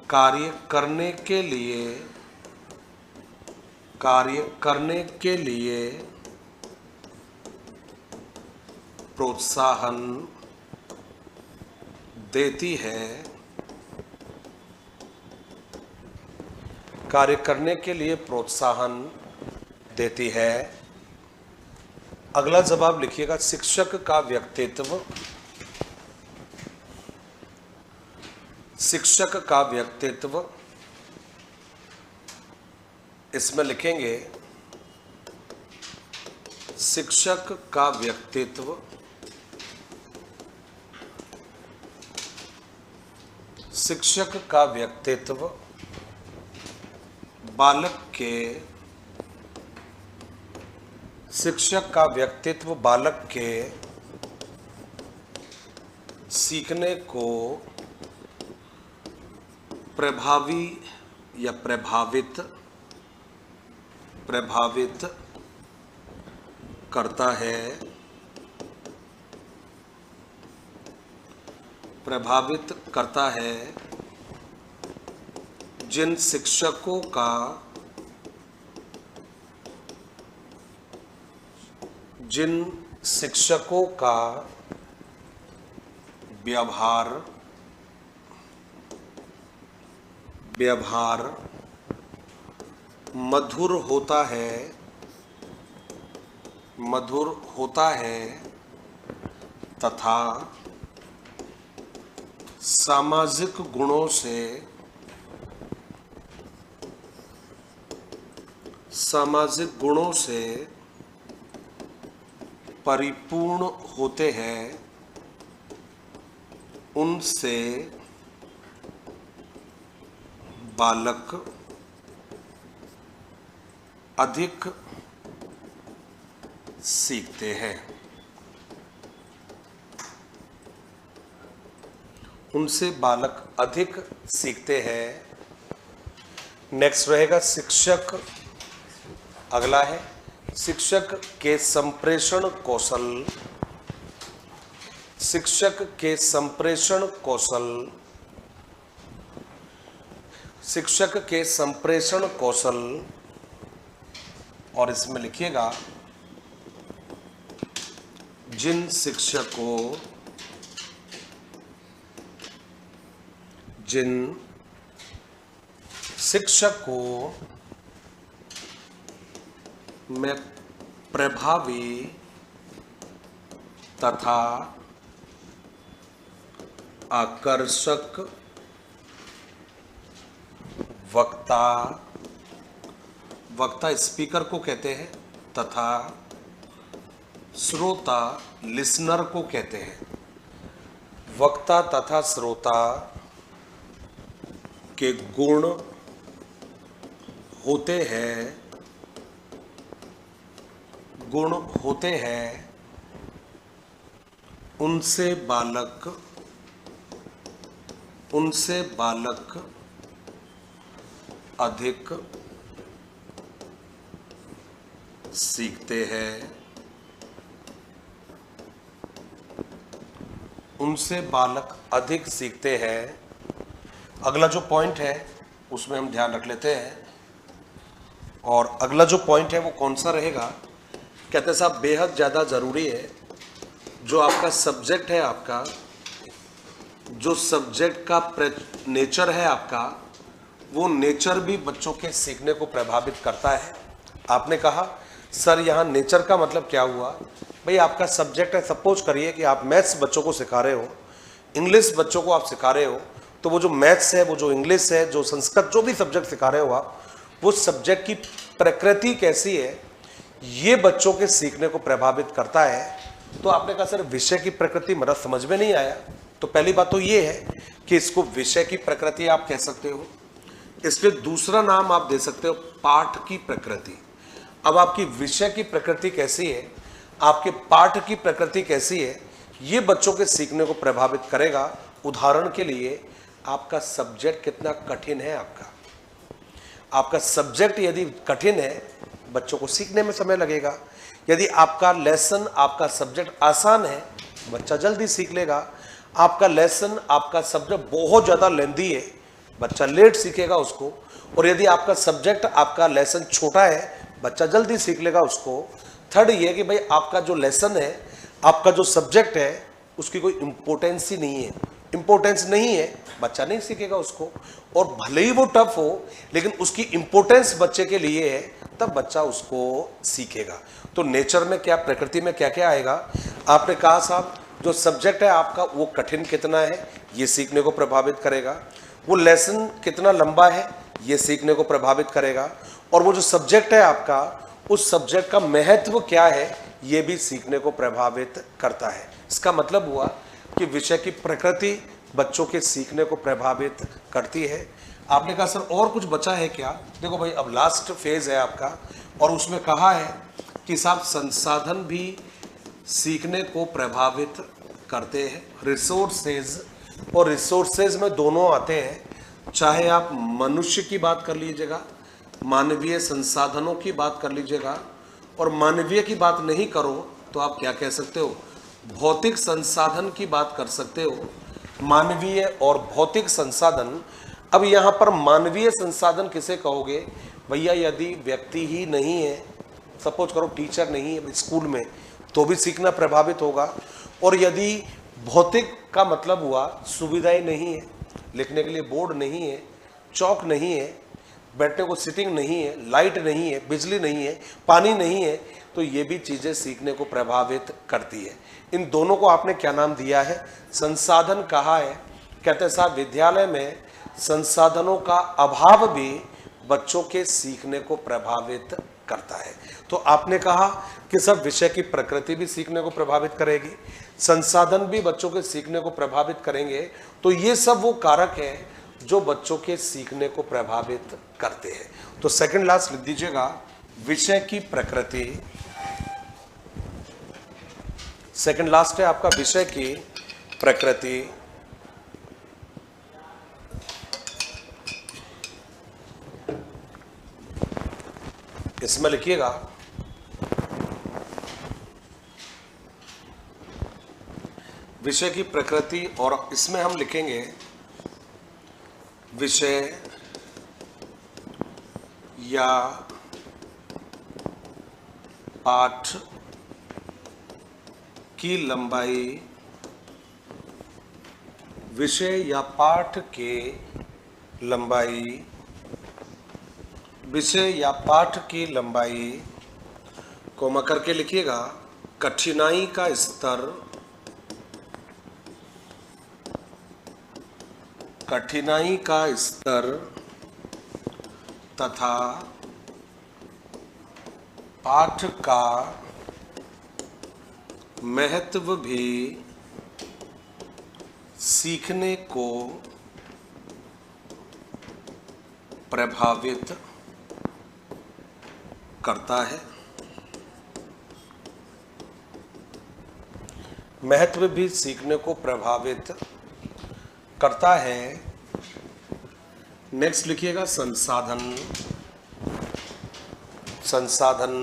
कार्य करने के लिए प्रोत्साहन देती है। कार्य करने के लिए प्रोत्साहन देती है। अगला जवाब लिखिएगा शिक्षक का व्यक्तित्व, शिक्षक का व्यक्तित्व। इसमें लिखेंगे शिक्षक का व्यक्तित्व, शिक्षक का व्यक्तित्व बालक के, शिक्षक का व्यक्तित्व बालक के सीखने को प्रभावी या प्रभावित करता है। प्रभावित करता है। जिन शिक्षकों का व्यवहार मधुर होता है तथा सामाजिक गुणों से परिपूर्ण होते हैं उनसे बालक अधिक सीखते हैं। उनसे बालक अधिक सीखते हैं। नेक्स्ट रहेगा शिक्षक। अगला है शिक्षक के संप्रेषण कौशल। शिक्षक के संप्रेषण कौशल। शिक्षक के संप्रेषण कौशल। और इसमें लिखिएगा जिन शिक्षक को मैं प्रभावी तथा आकर्षक वक्ता स्पीकर को कहते हैं तथा श्रोता लिसनर को कहते हैं। वक्ता तथा श्रोता के गुण होते हैं उनसे बालक अधिक सीखते हैं। उनसे बालक अधिक सीखते हैं। अगला जो पॉइंट है उसमें हम ध्यान रख लेते हैं। और अगला जो पॉइंट है वो कौन सा रहेगा? कहते साहब बेहद ज़्यादा ज़रूरी है जो आपका सब्जेक्ट है, आपका जो सब्जेक्ट का नेचर है आपका, वो नेचर भी बच्चों के सीखने को प्रभावित करता है। आपने कहा सर यहाँ नेचर का मतलब क्या हुआ? भाई आपका सब्जेक्ट है, सपोज करिए कि आप मैथ्स बच्चों को सिखा रहे हो, इंग्लिश बच्चों को आप सिखा रहे हो, तो वो जो मैथ्स है, वो जो इंग्लिश है, जो संस्कृत, जो भी सब्जेक्ट सिखा रहे हो आप, वो सब्जेक्ट की प्रकृति कैसी है ये बच्चों के सीखने को प्रभावित करता है। तो आपने कहा सर विषय की प्रकृति मेरा समझ में नहीं आया। तो पहली बात तो ये है कि इसको विषय की प्रकृति आप कह सकते हो। इसके दूसरा नाम आप दे सकते हो पाठ की प्रकृति। अब आपकी विषय की प्रकृति कैसी है, आपके पाठ की प्रकृति कैसी है, ये बच्चों के सीखने को प्रभावित करेगा। उदाहरण के लिए आपका सब्जेक्ट कितना कठिन है, आपका सब्जेक्ट यदि कठिन है बच्चों को सीखने में समय लगेगा। यदि आपका लेसन, आपका सब्जेक्ट आसान है, बच्चा जल्दी सीख लेगा। आपका लेसन, आपका सब्जेक्ट बहुत ज़्यादा लेंथी है, बच्चा लेट सीखेगा उसको। और यदि आपका सब्जेक्ट, आपका लेसन छोटा है, बच्चा जल्दी सीख लेगा उसको। थर्ड ये कि भाई आपका जो लेसन है, आपका जो सब्जेक्ट है, उसकी कोई इम्पोर्टेंस ही नहीं है, इम्पोर्टेंस नहीं है, बच्चा नहीं सीखेगा उसको। और भले ही वो टफ हो लेकिन उसकी इम्पोर्टेंस बच्चे के लिए है, तब बच्चा उसको सीखेगा। तो नेचर में क्या, प्रकृति में क्या क्या आएगा? आपने कहा साहब जो सब्जेक्ट है आपका वो कठिन कितना है, ये सीखने को प्रभावित करेगा। वो लेसन कितना लंबा है, ये सीखने को प्रभावित करेगा। और वो जो सब्जेक्ट है आपका, उस सब्जेक्ट का महत्व क्या है, ये भी सीखने को प्रभावित करता है। इसका मतलब हुआ कि विषय की प्रकृति बच्चों के सीखने को प्रभावित करती है। आपने कहा सर और कुछ बचा है क्या? देखो भाई अब लास्ट फेज है आपका, और उसमें कहा है कि साहब संसाधन भी सीखने को प्रभावित करते हैं। रिसोर्सेज, और रिसोर्सेज में दोनों आते हैं, चाहे आप मनुष्य की बात कर लीजिएगा, मानवीय संसाधनों की बात कर लीजिएगा, और मानवीय की बात नहीं करो तो आप क्या कह सकते हो, भौतिक संसाधन की बात कर सकते हो। मानवीय और भौतिक संसाधन। अब यहाँ पर मानवीय संसाधन किसे कहोगे भैया? यदि व्यक्ति ही नहीं है, सपोज करो टीचर नहीं है स्कूल में, तो भी सीखना प्रभावित होगा। और यदि भौतिक का मतलब हुआ सुविधाएं नहीं है, लिखने के लिए बोर्ड नहीं है, चौक नहीं है, बैठने को सिटिंग नहीं है, लाइट नहीं है, बिजली नहीं है, पानी नहीं है, तो ये भी चीज़ें सीखने को प्रभावित करती है। इन दोनों को आपने क्या नाम दिया है? संसाधन कहा है। कहते साहब विद्यालय में संसाधनों का अभाव भी बच्चों के सीखने को प्रभावित करता है। तो आपने कहा कि सब विषय की प्रकृति भी सीखने को प्रभावित करेगी, संसाधन भी बच्चों के सीखने को प्रभावित करेंगे। तो ये सब वो कारक हैं जो बच्चों के सीखने को प्रभावित करते हैं। तो सेकंड लास्ट लिख दीजिएगा, विषय की प्रकृति। सेकंड लास्ट है आपका विषय की प्रकृति, इसमें लिखिएगा विषय की प्रकृति, और इसमें हम लिखेंगे विषय या पाठ की लंबाई, विषय या पाठ के लंबाई, विषय या पाठ की लंबाई, कोमा करके लिखिएगा, कठिनाई का स्तर, कठिनाई का स्तर तथा पाठ का महत्व भी सीखने को प्रभावित करता है। महत्व भी सीखने को प्रभावित करता है। नेक्स्ट लिखिएगा संसाधन, संसाधन,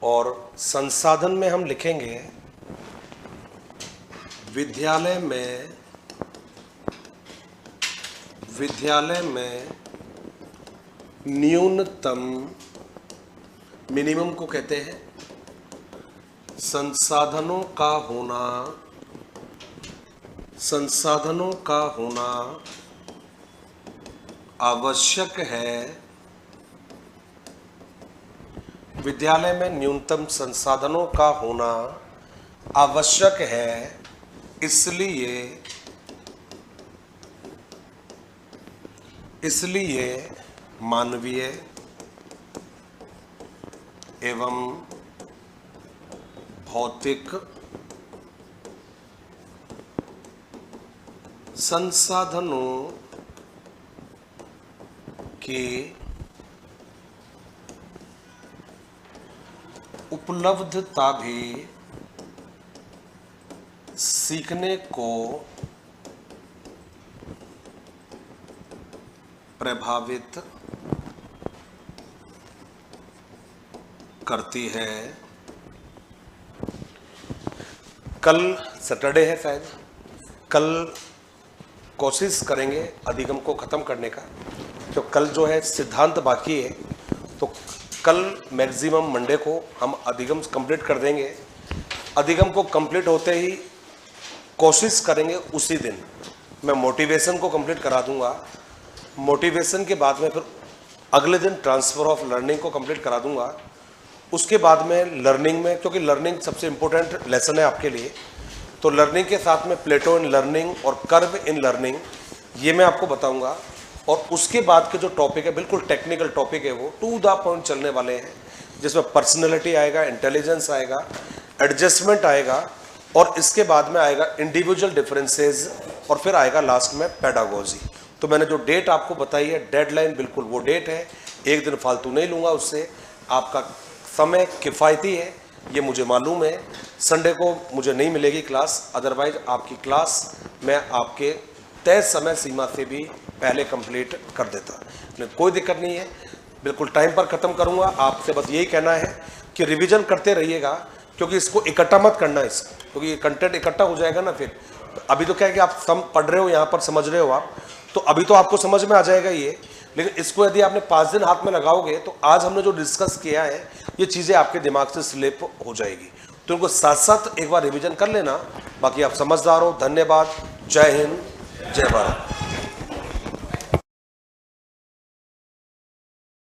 और संसाधन में हम लिखेंगे विद्यालय में, विद्यालय में न्यूनतम, मिनिमम को कहते हैं, संसाधनों का होना, संसाधनों का होना आवश्यक है। विद्यालय में न्यूनतम संसाधनों का होना आवश्यक है, इसलिए मानवीय एवं भौतिक संसाधनों की उपलब्धता भी सीखने को प्रभावित करती है। कल सैटरडे है, शायद कल कोशिश करेंगे अधिगम को ख़त्म करने का। तो कल जो है सिद्धांत बाकी है, तो कल मैक्सिमम मंडे को हम अधिगम कंप्लीट कर देंगे। अधिगम को कंप्लीट होते ही कोशिश करेंगे उसी दिन मैं मोटिवेशन को कंप्लीट करा दूंगा। मोटिवेशन के बाद में फिर अगले दिन ट्रांसफ़र ऑफ लर्निंग को कंप्लीट करा दूंगा। उसके बाद में लर्निंग में, क्योंकि लर्निंग सबसे इम्पोर्टेंट लेसन है आपके लिए, तो लर्निंग के साथ में प्लेटो इन लर्निंग और कर्व इन लर्निंग ये मैं आपको बताऊंगा। और उसके बाद के जो टॉपिक है बिल्कुल टेक्निकल टॉपिक है, वो टू द पॉइंट चलने वाले हैं, जिसमें पर्सनैलिटी आएगा, इंटेलिजेंस आएगा, एडजस्टमेंट आएगा, और इसके बाद में आएगा इंडिविजुअल डिफरेंसेस, और फिर आएगा लास्ट में पेडागोजी। तो मैंने जो डेट आपको बताई है, डेडलाइन बिल्कुल वो डेट है, एक दिन फालतू नहीं लूँगा उससे। आपका समय किफ़ायती है, ये मुझे मालूम है। संडे को मुझे नहीं मिलेगी क्लास, अदरवाइज आपकी क्लास मैं आपके तय समय सीमा से भी पहले कंप्लीट कर देता। लेकिन कोई दिक्कत नहीं है, बिल्कुल टाइम पर ख़त्म करूँगा। आपसे बस यही कहना है कि रिवीजन करते रहिएगा, क्योंकि इसको इकट्ठा मत करना इसको, क्योंकि ये कंटेंट इकट्ठा हो जाएगा ना। फिर अभी तो क्या है कि आप पढ़ रहे हो, यहाँ पर समझ रहे हो आप, तो अभी तो आपको समझ में आ जाएगा ये, लेकिन इसको यदि आपने 5 दिन हाथ में लगाओगे तो आज हमने जो डिस्कस किया है ये चीज़ें आपके दिमाग से स्लिप हो जाएगी। तो इनको साथ साथ एक बार रिवीजन कर लेना। बाकी आप समझदार हो। धन्यवाद। जय हिंद, जय भारत।